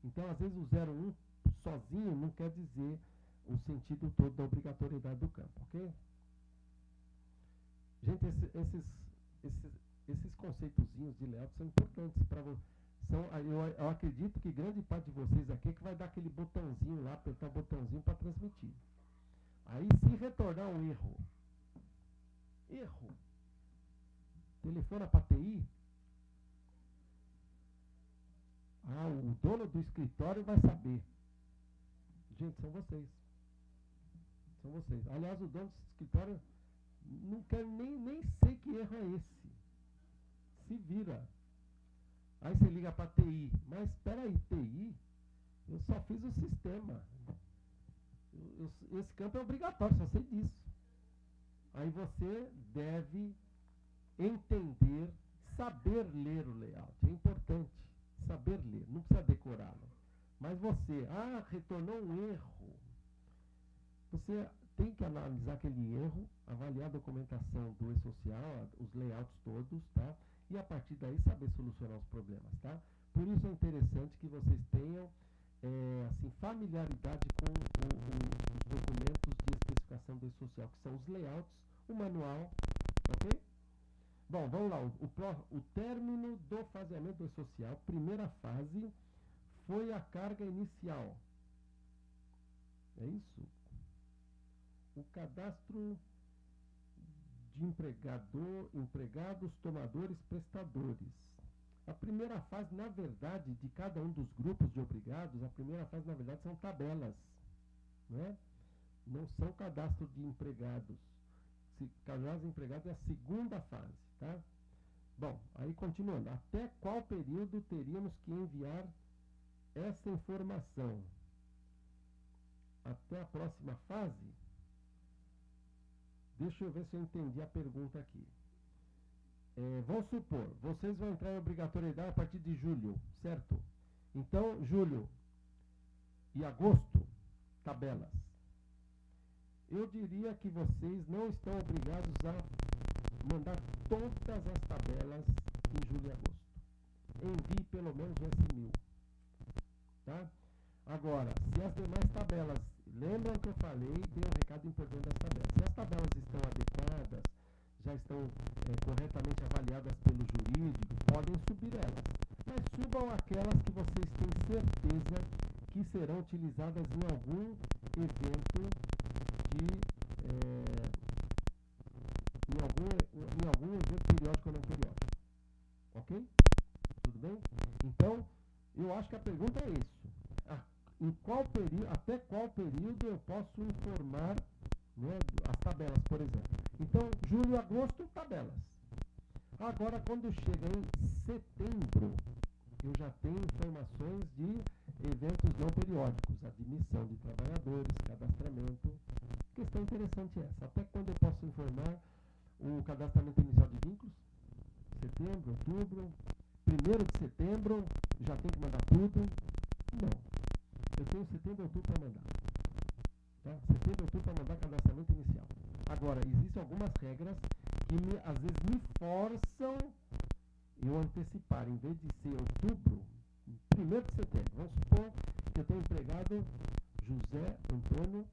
Então, às vezes, o 0-1 sozinho não quer dizer o sentido todo da obrigatoriedade do campo, ok? Gente, esses conceitozinhos de layout são importantes para você. Eu acredito que grande parte de vocês aqui que vai dar aquele botãozinho lá, apertar o botãozinho para transmitir. Aí, se retornar um erro, telefona para a TI, o dono do escritório vai saber. Gente, são vocês. Aliás, o dono do escritório não quer nem sei que erro é esse. Se vira. Aí você liga para a TI. Mas espera aí, TI? Eu só fiz o sistema. Esse campo é obrigatório, só sei disso. Aí você deve entender, saber ler o layout. É importante saber ler, não precisa decorá-lo. Mas você, retornou um erro. Você tem que analisar aquele erro, avaliar a documentação do E-Social, os layouts todos, tá? E a partir daí saber solucionar os problemas, tá? Por isso é interessante que vocês tenham familiaridade com os documentos de especificação do E-Social, que são os layouts, o manual, ok? Bom, vamos lá. O término do faseamento social, primeira fase, foi a carga inicial. É isso? O cadastro de empregados, tomadores, prestadores. A primeira fase, na verdade, de cada um dos grupos de obrigados, a primeira fase, na verdade, são tabelas. Né? Não são cadastro de empregados. Cadastro de empregados é a segunda fase. Tá? Bom, aí continuando. Até qual período teríamos que enviar essa informação? Até a próxima fase? Deixa eu ver se eu entendi a pergunta aqui. Vamos supor, vocês vão entrar em obrigatoriedade a partir de julho, certo? Então, julho e agosto, tabelas. Eu diria que vocês não estão obrigados a mandar todas as tabelas em julho e agosto. Envie pelo menos o S1000. Tá? Agora, se as demais tabelas, lembram que eu falei, tem um recado importante das tabelas. Se as tabelas estão adequadas, já estão corretamente avaliadas pelo jurídico, podem subir elas. Mas subam aquelas que vocês têm certeza que serão utilizadas em algum evento em algum evento periódico ou não periódico. Ok? Tudo bem? Então, eu acho que a pergunta é isso. Até qual período eu posso informar, né, as tabelas, por exemplo? Então, julho e agosto, tabelas. Agora, quando chega em setembro, eu já tenho informações de eventos não periódicos, admissão de trabalhadores, cadastramento. Questão interessante é essa. Até quando eu posso informar o cadastramento inicial de vínculos? Setembro, outubro, 1º de setembro, já tem que mandar tudo? Não. Eu tenho setembro e outubro para mandar. Tá? Setembro e outubro para mandar cadastramento inicial. Agora, existem algumas regras que às vezes me forçam eu antecipar. Em vez de ser outubro, 1º de setembro. Vamos supor que eu tenho empregado José Antônio.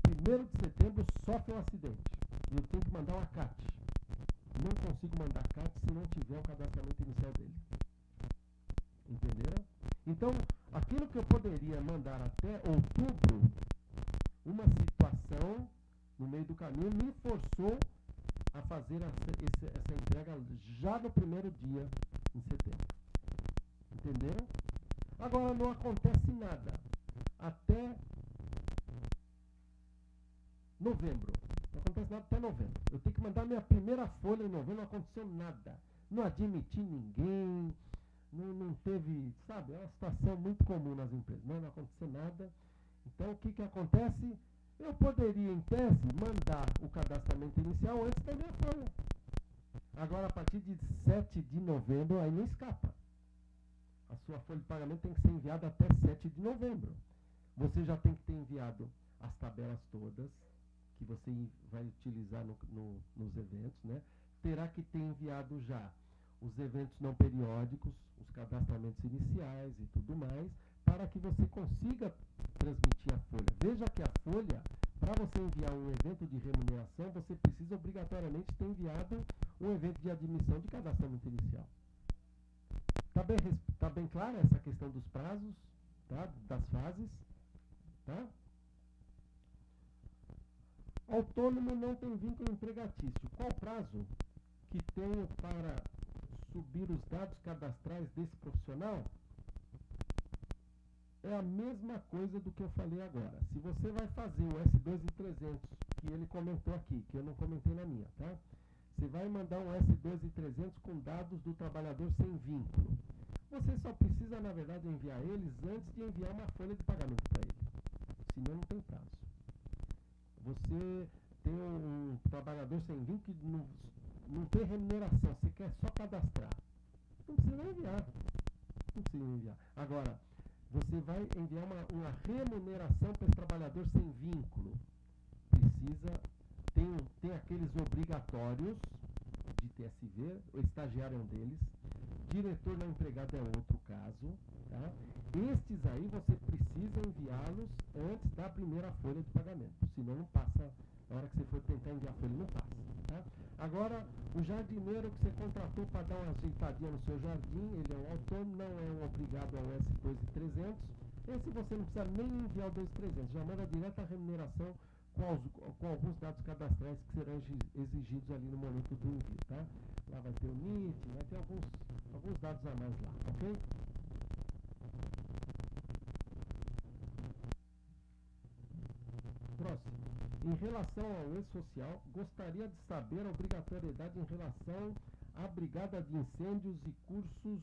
1º de setembro sofre um acidente. E eu tenho que mandar uma CAT. Não consigo mandar CAT se não tiver o cadastramento inicial dele. Entenderam? Então, aquilo que eu poderia mandar até outubro, uma situação no meio do caminho me forçou a fazer essa entrega já no primeiro dia em setembro. Entenderam? Agora não acontece nada até novembro. Não acontece nada até novembro. Eu tenho que mandar minha primeira folha em novembro, não aconteceu nada. Não admiti ninguém. Não teve, sabe, é uma situação muito comum nas empresas, não aconteceu nada. Então, o que acontece? Eu poderia, em tese, mandar o cadastramento inicial antes da minha folha. Agora, a partir de 7 de novembro, aí não escapa. A sua folha de pagamento tem que ser enviada até 7 de novembro. Você já tem que ter enviado as tabelas todas, que você vai utilizar nos eventos, né? Terá que ter enviado já os eventos não periódicos, os cadastramentos iniciais e tudo mais, para que você consiga transmitir a folha. Veja que a folha, para você enviar um evento de remuneração, você precisa obrigatoriamente ter enviado um evento de admissão de cadastramento inicial. Tá bem clara essa questão dos prazos, tá? Das fases? Tá? Autônomo não tem vínculo empregatício. Qual prazo que tenho para subir os dados cadastrais desse profissional? É a mesma coisa do que eu falei agora. Se você vai fazer o S2300, que ele comentou aqui, que eu não comentei na minha, tá? Você vai mandar um S2300 com dados do trabalhador sem vínculo. Você só precisa, na verdade, enviar eles antes de enviar uma folha de pagamento para ele. Senão não tem prazo. Você tem um trabalhador sem vínculo que não tem remuneração, você quer só cadastrar. Não precisa enviar. Não precisa enviar. Agora, você vai enviar uma remuneração para esse trabalhador sem vínculo. Tem aqueles obrigatórios de TSV, o estagiário é um deles, diretor não empregado é outro caso. Tá? Estes aí você precisa enviá-los antes da primeira folha de pagamento, senão não passa, na hora que você for tentar enviar a folha não passa. Tá? Agora, o jardineiro que você contratou para dar uma ajeitadinha no seu jardim, ele é um autônomo, não é um obrigado ao S2300. Esse você não precisa nem enviar o 2300, já manda direto a remuneração com alguns dados cadastrais que serão exigidos ali no momento do envio, tá? Lá vai ter o NIT, vai ter alguns dados a mais lá, ok? Próximo. Em relação ao E-Social, gostaria de saber a obrigatoriedade em relação à brigada de incêndios e cursos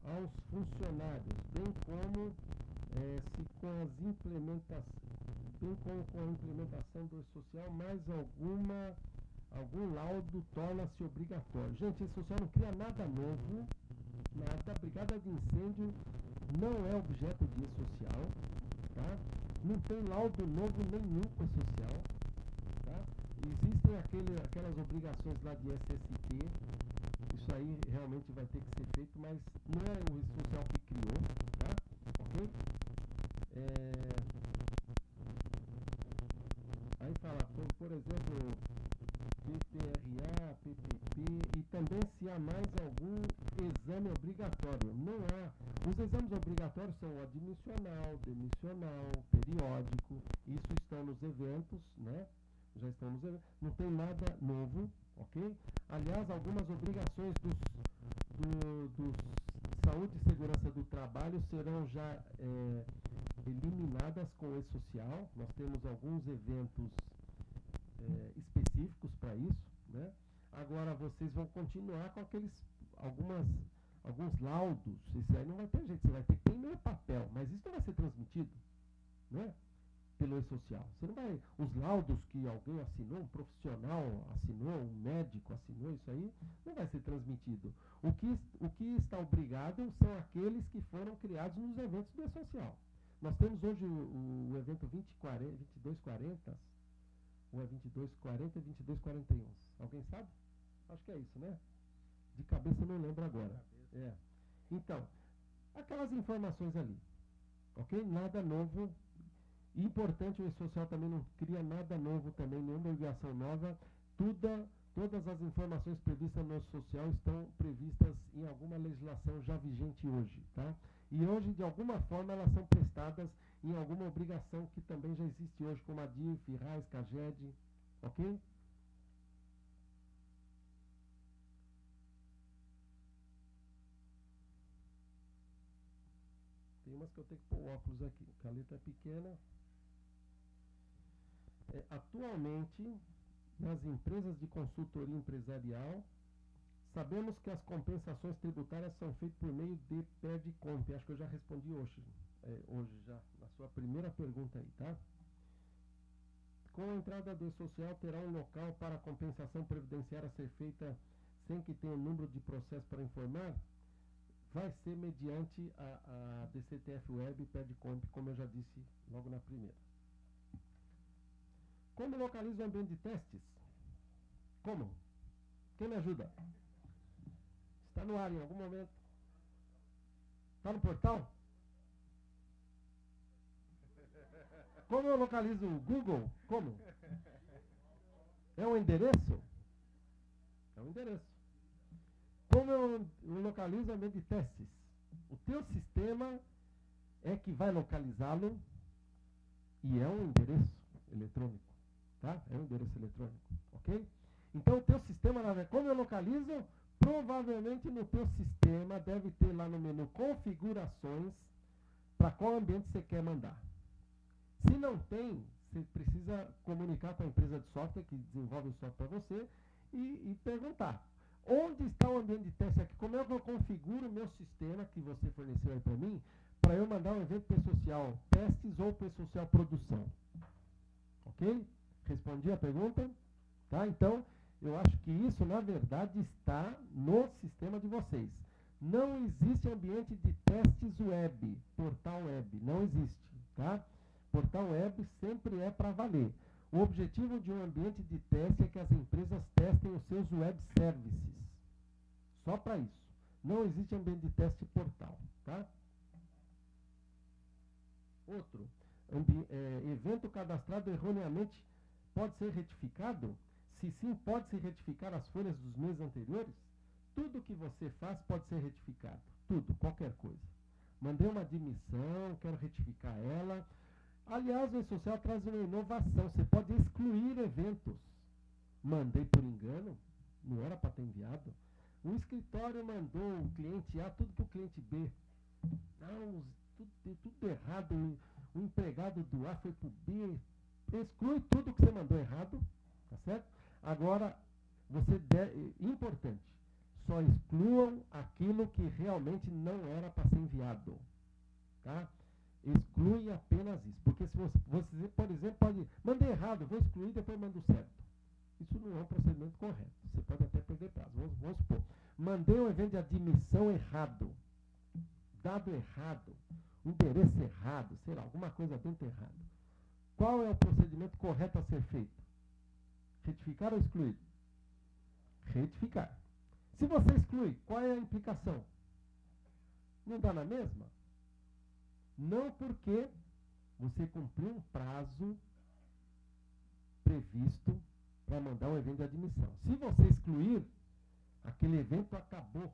aos funcionários, bem como se com a implementação do E-Social, mais algum laudo torna-se obrigatório. Gente, E-Social não cria nada novo, nada. A brigada de incêndio não é objeto de E-Social, tá? Não tem laudo novo nenhum com E-Social, tá? Existem aquelas obrigações lá de SST, isso aí realmente vai ter que ser feito, mas não é o E-Social que criou, tá? Ok? Aí fala, por exemplo, PPRA, PPP, e também se há mais algum exame obrigatório. Não há. Os exames obrigatórios são o admissional, demissional, periódico, isso estão nos eventos, né? Já estão nos eventos. Não tem nada novo, ok? Aliás, algumas obrigações dos saúde e segurança do trabalho serão já eliminadas com o E-Social. Nós temos alguns eventos específicos para isso, né? Agora vocês vão continuar com alguns laudos. Isso aí não vai ter jeito, você vai ter que ter papel, mas isso não vai ser transmitido, né? Pelo E-Social. Você não vai. Os laudos que alguém assinou, um profissional assinou, um médico assinou, isso aí não vai ser transmitido. O que está obrigado são aqueles que foram criados nos eventos do E-Social. Nós temos hoje o evento 2240, ou é 2240 e 2241. Alguém sabe? Acho que é isso, né? De cabeça eu não lembro agora. Então, aquelas informações ali, ok? Nada novo. Importante, o E-Social também não cria nada novo também, nenhuma obrigação nova. Todas as informações previstas no E-Social estão previstas em alguma legislação já vigente hoje, tá? E hoje, de alguma forma, elas são prestadas em alguma obrigação que também já existe hoje, como a DIF, RAIS, CAGED, ok? Tem umas que eu tenho que pôr óculos aqui, porque a letra é pequena. Atualmente, nas empresas de consultoria empresarial, sabemos que as compensações tributárias são feitas por meio de PERDCOMP. Acho que eu já respondi hoje já, na sua primeira pergunta aí, tá? Com a entrada do E-Social, terá um local para a compensação previdenciária ser feita sem que tenha número de processo para informar? Vai ser mediante a DCTF Web e PERDCOMP, como eu já disse logo na primeira. Como localiza o ambiente de testes? Como? Quem me ajuda? Está no ar em algum momento? Está no portal? Como eu localizo o Google? Como? É um endereço? É um endereço. Como eu localizo o ambiente de testes? O teu sistema é que vai localizá-lo e é um endereço eletrônico. Tá? É um endereço eletrônico, ok? Então o teu sistema, como eu localizo, provavelmente no teu sistema deve ter lá no menu configurações para qual ambiente você quer mandar. Se não tem, você precisa comunicar com a empresa de software que desenvolve o software para você e perguntar: onde está o ambiente de teste aqui? Como é que eu configuro o meu sistema que você forneceu aí para mim para eu mandar um evento para social testes ou para social produção? Ok? Respondi a pergunta? Tá? Então, eu acho que isso, na verdade, está no sistema de vocês. Não existe ambiente de testes web, portal web. Não existe. Tá? Portal web sempre é para valer. O objetivo de um ambiente de teste é que as empresas testem os seus web services. Só para isso. Não existe ambiente de teste portal. Tá? Outro. Evento cadastrado erroneamente pode ser retificado? Se sim, pode-se retificar as folhas dos meses anteriores? Tudo que você faz pode ser retificado. Tudo, qualquer coisa. Mandei uma admissão, quero retificar ela. Aliás, o E-Social traz uma inovação. Você pode excluir eventos. Mandei por engano, não era para ter enviado. O escritório mandou o cliente A tudo para o cliente B. Não, tudo errado. O empregado do A foi para o B. Exclui tudo que você mandou errado. Tá certo? Agora, importante, só excluam aquilo que realmente não era para ser enviado. Tá? Exclui apenas isso. Porque se você, por exemplo, pode... Mandei errado, vou excluir, depois mando certo. Isso não é um procedimento correto. Você pode até perder prazo. Vamos supor. Mandei um evento de admissão errado. Dado errado. Endereço errado. Sei lá, alguma coisa dentro errado. Qual é o procedimento correto a ser feito? Retificar ou excluir? Retificar. Se você exclui, qual é a implicação? Não dá na mesma? Não, porque você cumpriu um prazo previsto para mandar um evento de admissão. Se você excluir, aquele evento acabou.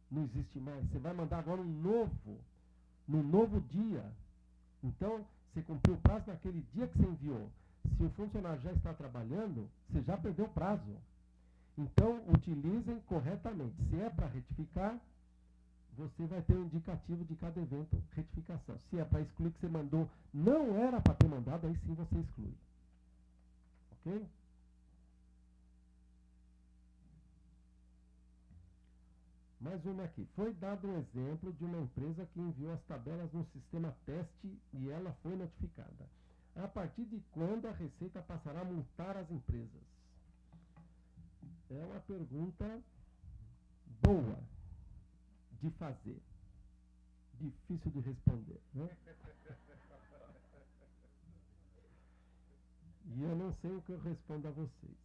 Não existe mais. Você vai mandar agora no novo dia. Então, você cumpriu o prazo naquele dia que você enviou. Se o funcionário já está trabalhando, você já perdeu o prazo. Então, utilizem corretamente. Se é para retificar, você vai ter um indicativo de cada evento, retificação. Se é para excluir que você mandou, não era para ter mandado, aí sim você exclui. Ok? Mais uma aqui. Foi dado um exemplo de uma empresa que enviou as tabelas no sistema teste e ela foi notificada. A partir de quando a Receita passará a multar as empresas? É uma pergunta boa de fazer. Difícil de responder, né? E eu não sei o que eu respondo a vocês.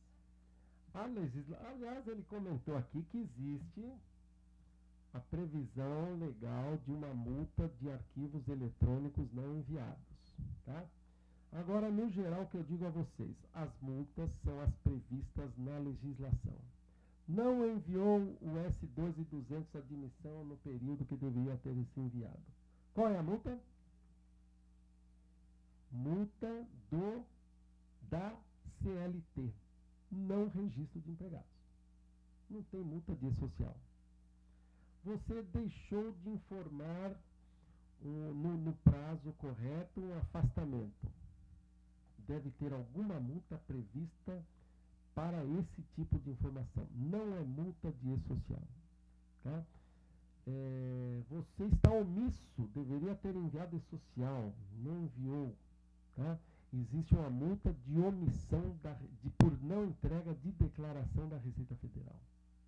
Aliás, ele comentou aqui que existe a previsão legal de uma multa de arquivos eletrônicos não enviados. Tá? Agora, no geral, o que eu digo a vocês, as multas são as previstas na legislação. Não enviou o S12.200 admissão no período que deveria ter sido enviado. Qual é a multa? Multa da CLT, não registro de empregados. Não tem multa de E-Social. Você deixou de informar no prazo correto um afastamento. Deve ter alguma multa prevista para esse tipo de informação. Não é multa de E-Social. Tá? Você está omisso, deveria ter enviado E-Social, não enviou. Tá? Existe uma multa de omissão por não entrega de declaração da Receita Federal.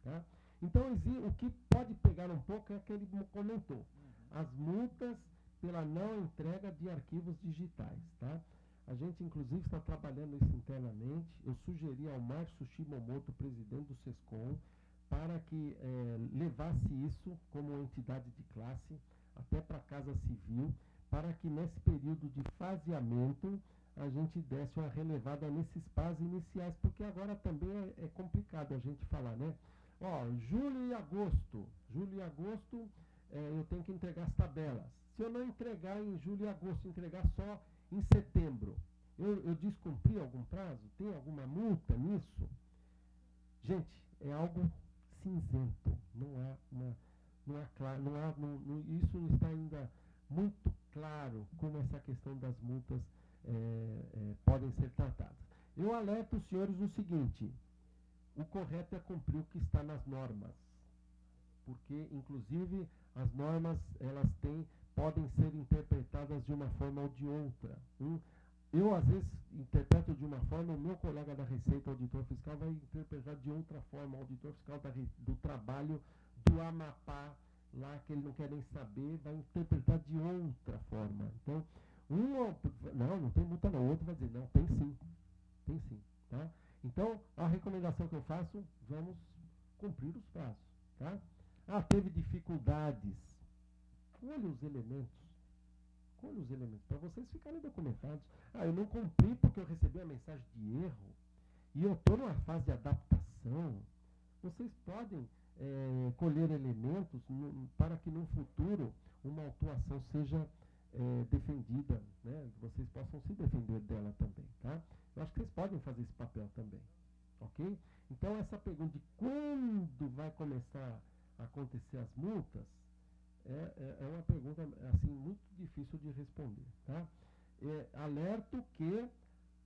Tá? Então, o que pode pegar um pouco é o que ele comentou. As multas pela não entrega de arquivos digitais. Tá? A gente, inclusive, está trabalhando isso internamente. Eu sugeri ao Márcio Shimomoto, presidente do SESCOM, para que levasse isso como entidade de classe até para a Casa Civil, para que nesse período de faseamento a gente desse uma relevada nesses prazos iniciais, porque agora também é complicado a gente falar, né? Ó, julho e agosto eu tenho que entregar as tabelas. Se eu não entregar em julho e agosto, entregar só em setembro, eu descumpri algum prazo? Tem alguma multa nisso? Gente, é algo cinzento. Isso não está ainda muito claro como essa questão das multas podem ser tratadas. Eu alerto os senhores o seguinte: o correto é cumprir o que está nas normas, porque inclusive as normas podem ser interpretadas de uma forma ou de outra. Eu às vezes interpreto de uma forma, o meu colega da Receita, auditor fiscal, vai interpretar de outra forma, o auditor fiscal do trabalho do Amapá, lá que ele não quer nem saber, vai interpretar de outra forma. Então, não tem multa não, o outro vai dizer, não, tem sim, tá? Então, a recomendação que eu faço, vamos cumprir os prazos, tá? Teve dificuldades, colhe os elementos, para vocês ficarem documentados. Eu não cumpri porque eu recebi a mensagem de erro. e eu estou numa fase de adaptação, vocês podem colher elementos para que no futuro uma autuação seja defendida, né? Que vocês possam se defender dela também, tá? Eu acho que vocês podem fazer esse papel também, ok? Então, essa pergunta de quando vai começar a acontecer as multas é uma pergunta assim, muito difícil de responder, tá? Alerto que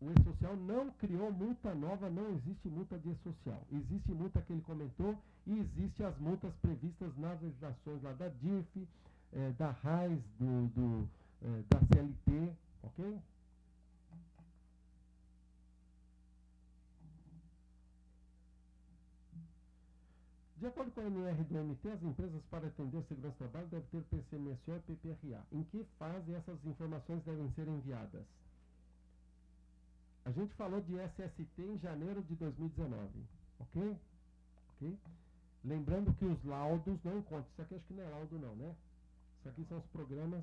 o E-Social não criou multa nova, não existe multa de E-Social. Existe multa que ele comentou e existe as multas previstas nas legislações lá da DIF, da RAIS, da CLT, ok? De acordo com a NR do MT, as empresas para atender segurança do trabalho devem ter PCMSO e PPRA. Em que fase essas informações devem ser enviadas? A gente falou de SST em janeiro de 2019, ok? Ok? Lembrando que os laudos não encontram. Isso aqui acho que não é laudo não, né? Isso aqui são os programas.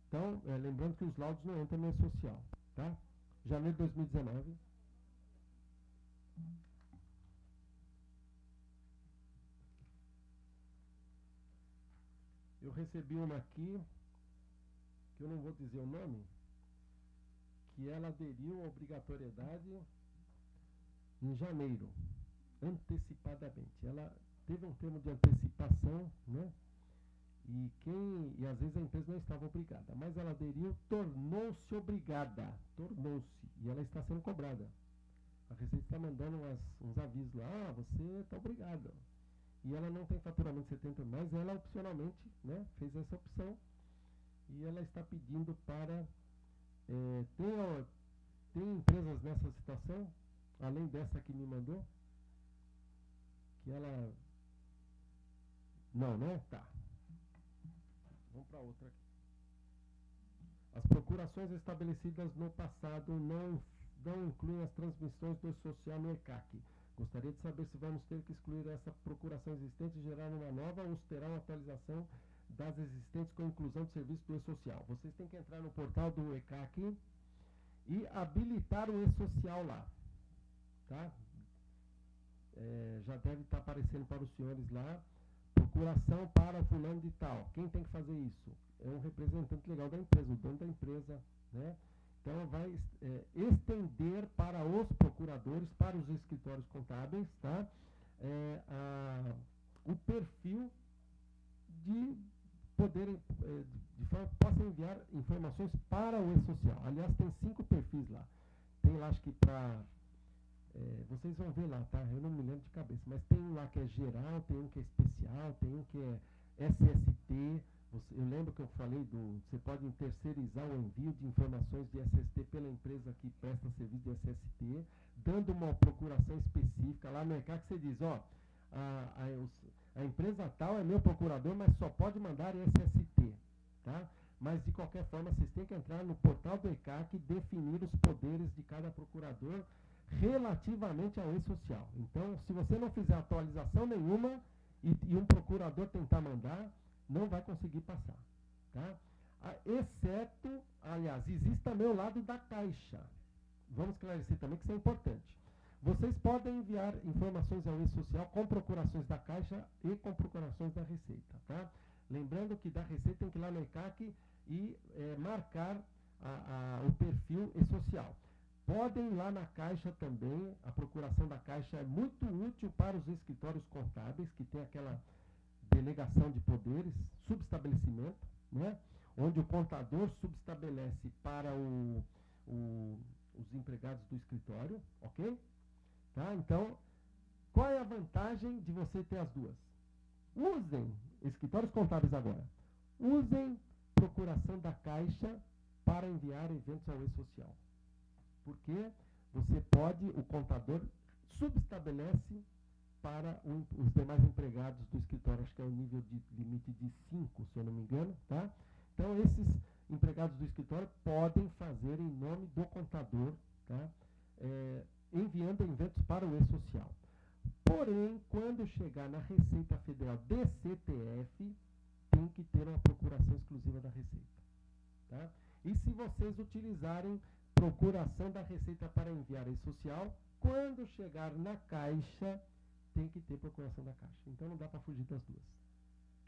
Então, lembrando que os laudos não entram no E-Social, tá? Janeiro de 2019. Eu recebi uma aqui, que eu não vou dizer o nome, que ela aderiu à obrigatoriedade em janeiro, antecipadamente. Ela teve um termo de antecipação, né? E às vezes a empresa não estava obrigada, mas ela aderiu, tornou-se obrigada, e ela está sendo cobrada. A Receita está mandando uns avisos lá, você está obrigado. E ela não tem faturamento de 70, mas ela opcionalmente, né, fez essa opção e ela está pedindo para... tem empresas nessa situação, além dessa que me mandou, que ela... Não, né? Tá. Vamos para outra aqui. As procurações estabelecidas no passado não incluem as transmissões do E-Social no ECAC. Gostaria de saber se vamos ter que excluir essa procuração existente e gerar uma nova ou se terá uma atualização das existentes com a inclusão de serviço do E-Social. Vocês têm que entrar no portal do ECAC e habilitar o E-Social lá. Tá? Já deve estar aparecendo para os senhores lá. Procuração para fulano de tal. Quem tem que fazer isso? É um representante legal da empresa, o dono da empresa, né? Então, vai estender para os procuradores, para os escritórios contábeis, tá? O perfil de poderem, de forma que possam enviar informações para o E-Social. Aliás, tem 5 perfis lá. Tem lá, acho que para... vocês vão ver lá, tá? Eu não me lembro de cabeça, mas tem um lá que é geral, tem um que é especial, tem um que é SST. Eu lembro que eu falei você pode terceirizar o envio de informações de SST pela empresa que presta serviço de SST, dando uma procuração específica. Lá no ECAC você diz, a empresa tal é meu procurador, mas só pode mandar SST, tá? Mas, de qualquer forma, vocês têm que entrar no portal do ECAC e definir os poderes de cada procurador relativamente ao E-Social. Então, se você não fizer atualização nenhuma e um procurador tentar mandar, não vai conseguir passar, tá? Exceto, aliás, existe também o lado da Caixa. Vamos esclarecer também que isso é importante. Vocês podem enviar informações ao E-Social com procurações da Caixa e com procurações da Receita, tá? Lembrando que da Receita tem que ir lá no ECAC e marcar o perfil E-Social. Podem ir lá na Caixa também, a procuração da Caixa é muito útil para os escritórios contábeis, que tem aquela delegação de poderes, subestabelecimento, né? Onde o contador subestabelece para os empregados do escritório, ok? Tá? Então, qual é a vantagem de você ter as duas? Usem, escritórios contábeis agora, usem procuração da Caixa para enviar eventos ao E-Social. Porque você pode, o contador subestabelece para os demais empregados do escritório, acho que é o nível de limite de 5, se eu não me engano, tá? Então, esses empregados do escritório podem fazer em nome do contador, tá? Enviando eventos para o E-Social. Porém, quando chegar na Receita Federal DCTF, tem que ter uma procuração exclusiva da Receita, tá? E se vocês utilizarem procuração da Receita para enviar e-social. Quando chegar na Caixa, tem que ter procuração da Caixa. Então não dá para fugir das duas.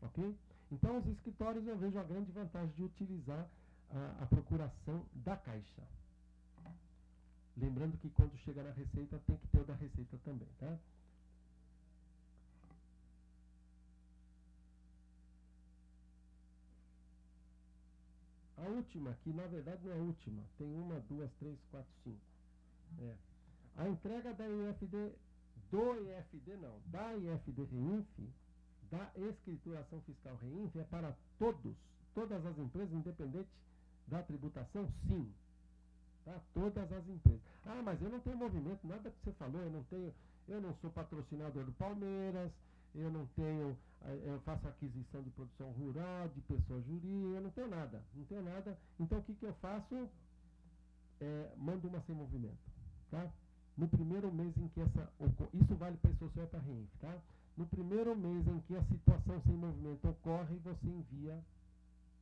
Ok? Então os escritórios eu vejo a grande vantagem de utilizar a procuração da Caixa. Lembrando que quando chega na Receita, tem que ter o da Receita também, tá? A última, que na verdade não é a última, tem 1, 2, 3, 4, 5. A entrega da IFD, da IFD Reinf, da escrituração fiscal Reinf, é para todas as empresas, independente da tributação? Sim. Tá? Todas as empresas. Ah, mas eu não tenho movimento, nada que você falou, eu não sou patrocinador do Palmeiras, eu faço aquisição de produção rural, de pessoa jurídica, eu não tenho nada. Então o que eu faço? Mando uma sem movimento, tá? No primeiro mês em que isso vale para social e para Reinf, tá? No primeiro mês em que a situação sem movimento ocorre, você envia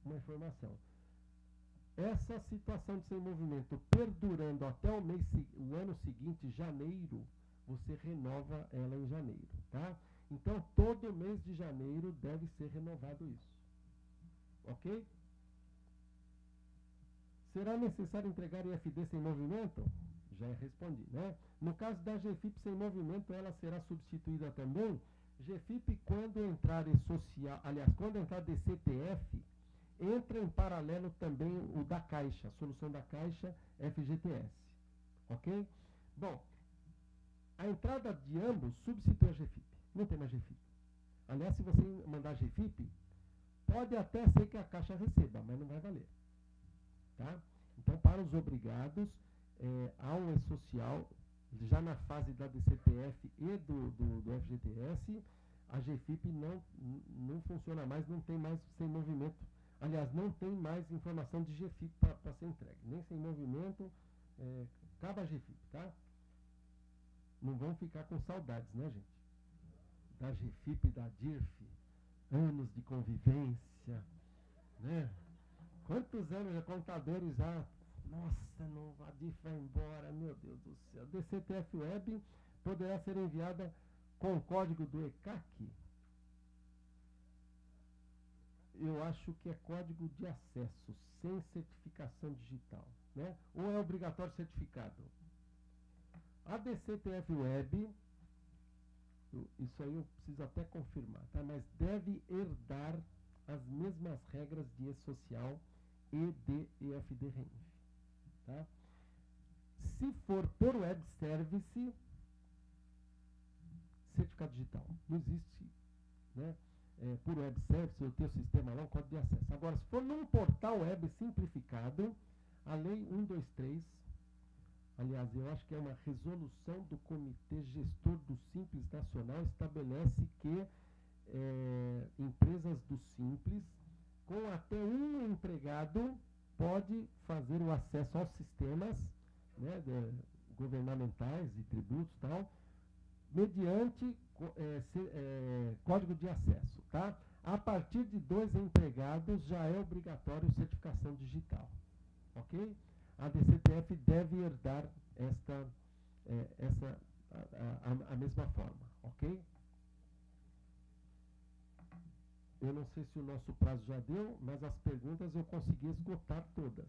uma informação. Essa situação de sem movimento perdurando até o ano seguinte, janeiro, você renova ela em janeiro, tá? Então, todo mês de janeiro deve ser renovado isso. Ok? Será necessário entregar IFD sem movimento? Já respondi, né? No caso da GFIP sem movimento, ela será substituída também. GFIP, quando entrar quando entrar DCTF, entra em paralelo também o da Caixa, a solução da Caixa FGTS. Ok? Bom, a entrada de ambos substitui a GFIP. Não tem mais GFIP. Aliás, se você mandar GFIP, pode até ser que a Caixa receba, mas não vai valer. Tá? Então, para os obrigados, há um e-social, já na fase da DCTF e do FGTS, a GFIP não funciona mais, não tem mais sem movimento. Aliás, não tem mais informação de GFIP para ser entregue. Nem sem movimento, acaba a GFIP, tá? Não vão ficar com saudades, né, gente? Da GFIP, da DIRF, anos de convivência, né? Quantos anos de contadores já? Nossa, a DIRF vai embora, meu Deus do céu. DCTF Web poderá ser enviada com o código do ECAC. Eu acho que é código de acesso, sem certificação digital, né? Ou é obrigatório certificado? A DCTF Web, isso aí eu preciso até confirmar, tá? Mas deve herdar as mesmas regras de e-social e de EFD Reinf, tá? Se for por web service, certificado digital. Não existe, né? Por web service, o teu sistema lá, um código de acesso. Agora, se for num portal web simplificado, a lei 123, aliás, eu acho que é uma resolução do Comitê Gestor do Simples Nacional, estabelece que empresas do Simples, com até um empregado, pode fazer o acesso aos sistemas, né, governamentais e tributos e tal, mediante código de acesso, tá? A partir de 2 empregados já é obrigatório certificação digital, ok? A DCTF deve herdar a mesma forma, ok? Eu não sei se o nosso prazo já deu, mas as perguntas eu consegui esgotar todas.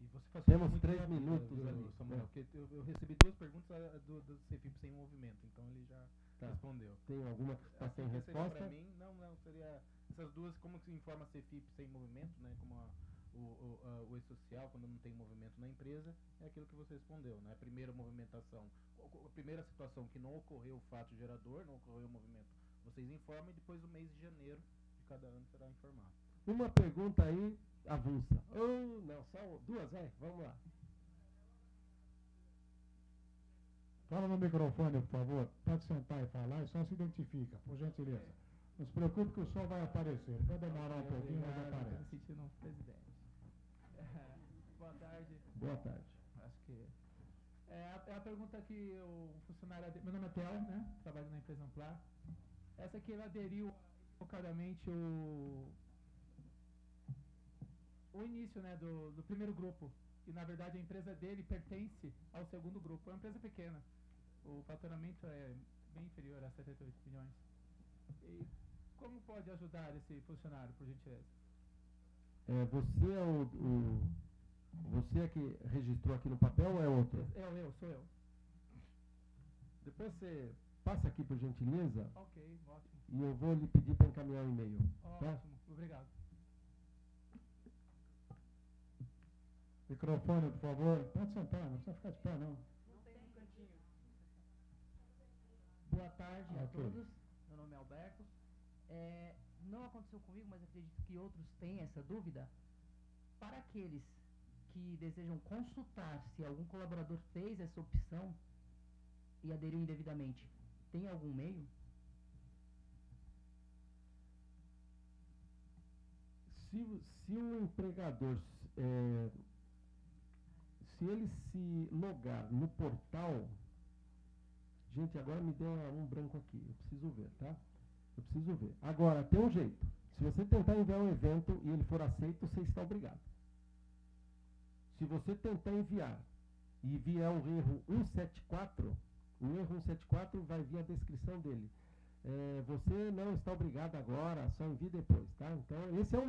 E você Temos 3 minutos ali. Samuel, porque eu recebi 2 perguntas do CFIP sem movimento, então ele já respondeu. Tem alguma que está sem resposta? Para mim, não, seria essas duas, como se informa CFIP sem movimento, né, como o e-social, quando não tem movimento na empresa, é aquilo que você respondeu, né? A primeira movimentação, a primeira situação que não ocorreu o fato gerador, não ocorreu o movimento, vocês informam e depois o mês de janeiro de cada ano será informado. Uma pergunta aí, avulsa. Não, só 2, vai, vamos lá. Fala no microfone, por favor. Pode sentar e falar e só se identifica, por gentileza. Não se preocupe que o som vai aparecer. Vai demorar um pouquinho, mas aparece. Me sentindo presidente. Boa tarde. Boa tarde. Acho que é a pergunta que o funcionário... Meu nome é Theo, né? Trabalho na empresa Amplar. Essa aqui, ele aderiu focadamente o início, né, do primeiro grupo e na verdade a empresa dele pertence ao segundo grupo. É uma empresa pequena. O faturamento é bem inferior a 78 milhões. E como pode ajudar esse funcionário, por gentileza? Você é que registrou aqui no papel ou é outro? Sou eu. Depois você passa aqui, por gentileza, Ok, ótimo. e eu vou lhe pedir para encaminhar o e-mail. Tá? Ótimo, obrigado. Microfone, por favor. Pode sentar, não precisa ficar de pé, não. Boa tarde a Ok. todos, meu nome é Alberto. Não aconteceu comigo, mas acredito que outros têm essa dúvida. Para aqueles que desejam consultar se algum colaborador fez essa opção e aderiu indevidamente, tem algum meio? Se o empregador, se ele se logar no portal, gente, agora me deu um branco aqui, eu preciso ver, tá? Eu preciso ver. Agora, tem um jeito. Se você tentar enviar um evento e ele for aceito, você está obrigado. Se você tentar enviar e vier o erro 174, o erro 174 vai vir a descrição dele. Você não está obrigado agora, só envie depois, tá? Então, esse é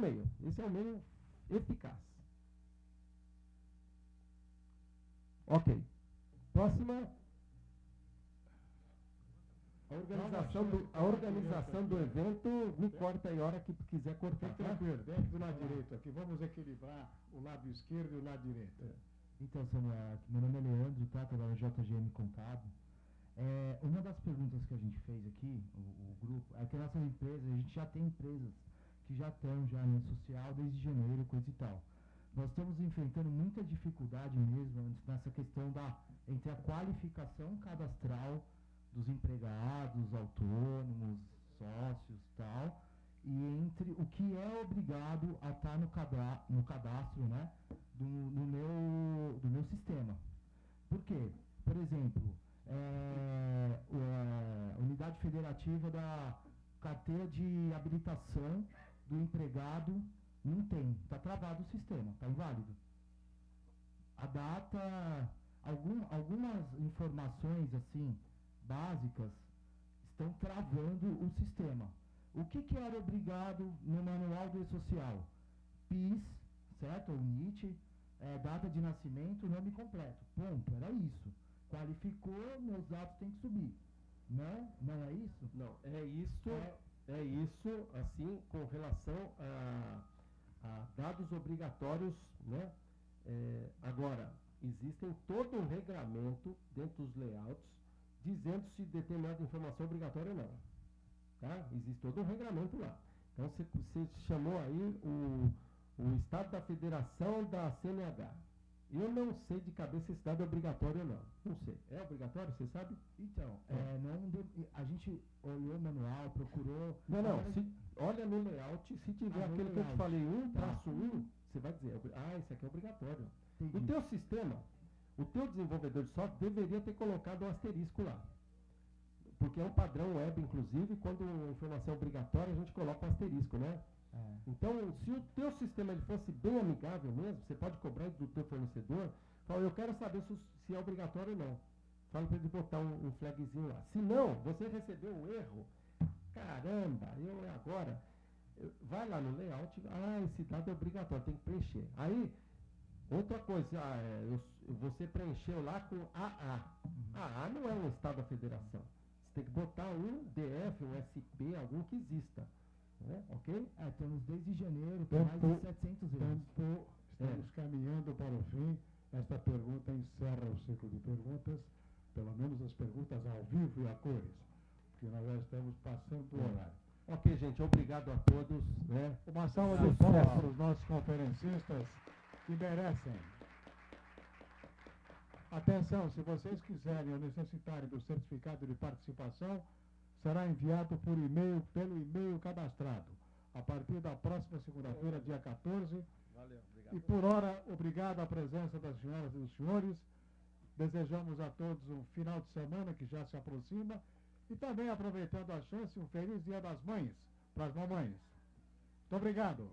o meio eficaz. Ok. Próxima. A organização do evento, me corta aí a hora que quiser cortar. Fique tranquilo, vem aqui do lado direito aqui. Vamos equilibrar o lado esquerdo e o lado direito. Então, Samuel, meu nome é Leandro, tá? Trabalho na JGM Contábil. Uma das perguntas que a gente fez aqui, o grupo, é que a nossa empresa, a gente já tem empresas que já estão já na rede social desde janeiro, coisa e tal. Nós estamos enfrentando muita dificuldade mesmo nessa questão entre a qualificação cadastral dos empregados, autônomos, sócios e tal, e entre o que é obrigado a estar no cadastro, né, do meu sistema. Por quê? Por exemplo, a unidade federativa da carteira de habilitação do empregado não tem, está travado o sistema, está inválido. A data, algumas informações assim básicas estão travando o sistema. O que era obrigado no manual do E-Social? PIS, certo? Ou NIT, data de nascimento, nome completo. Ponto, era isso. Qualificou, meus dados têm que subir. Não? Não é isso? Não, é isso, assim, com relação a dados obrigatórios, né? Agora, existem todo um regramento dentro dos layouts dizendo se determinada informação é obrigatória ou não. Tá? Existe todo um regramento lá. Então, você chamou aí o Estado da Federação da CNH. Eu não sei de cabeça se esse dado é obrigatório ou não. Não sei. É obrigatório, você sabe? Então, a gente olhou o manual, procurou... Não, olha no layout, se tiver aquele que eu te falei, 1-1, você vai dizer, esse aqui é obrigatório. Entendi. O teu sistema, o teu desenvolvedor de software deveria ter colocado um asterisco lá. Porque é um padrão web, inclusive, quando a informação é obrigatória, a gente coloca um asterisco, né? Então, se o teu sistema ele fosse bem amigável mesmo, você pode cobrar do teu fornecedor, fala, eu quero saber se é obrigatório ou não. Fala para ele botar um flagzinho lá. Se não, você recebeu um erro, caramba, vai lá no layout, esse dado é obrigatório, tem que preencher. Aí, outra coisa, você preencheu lá com AA. AA não é um estado da federação. Você tem que botar um DF, um SP, algum que exista. Ok? Estamos desde janeiro, com mais de 700 euros. Estamos caminhando para o fim. Esta pergunta encerra o ciclo de perguntas, pelo menos as perguntas ao vivo e a cores, porque nós já estamos passando do horário. Ok, gente, obrigado a todos. Né? Uma salva de palmas para os nossos conferencistas que merecem. Atenção, se vocês quiserem ou necessitarem do certificado de participação, será enviado por e-mail, pelo e-mail cadastrado, a partir da próxima segunda-feira, dia 14. Valeu, obrigado. E por hora, obrigado à presença das senhoras e dos senhores. Desejamos a todos um final de semana que já se aproxima e também, aproveitando a chance, um feliz Dia das Mães para as mamães. Muito obrigado.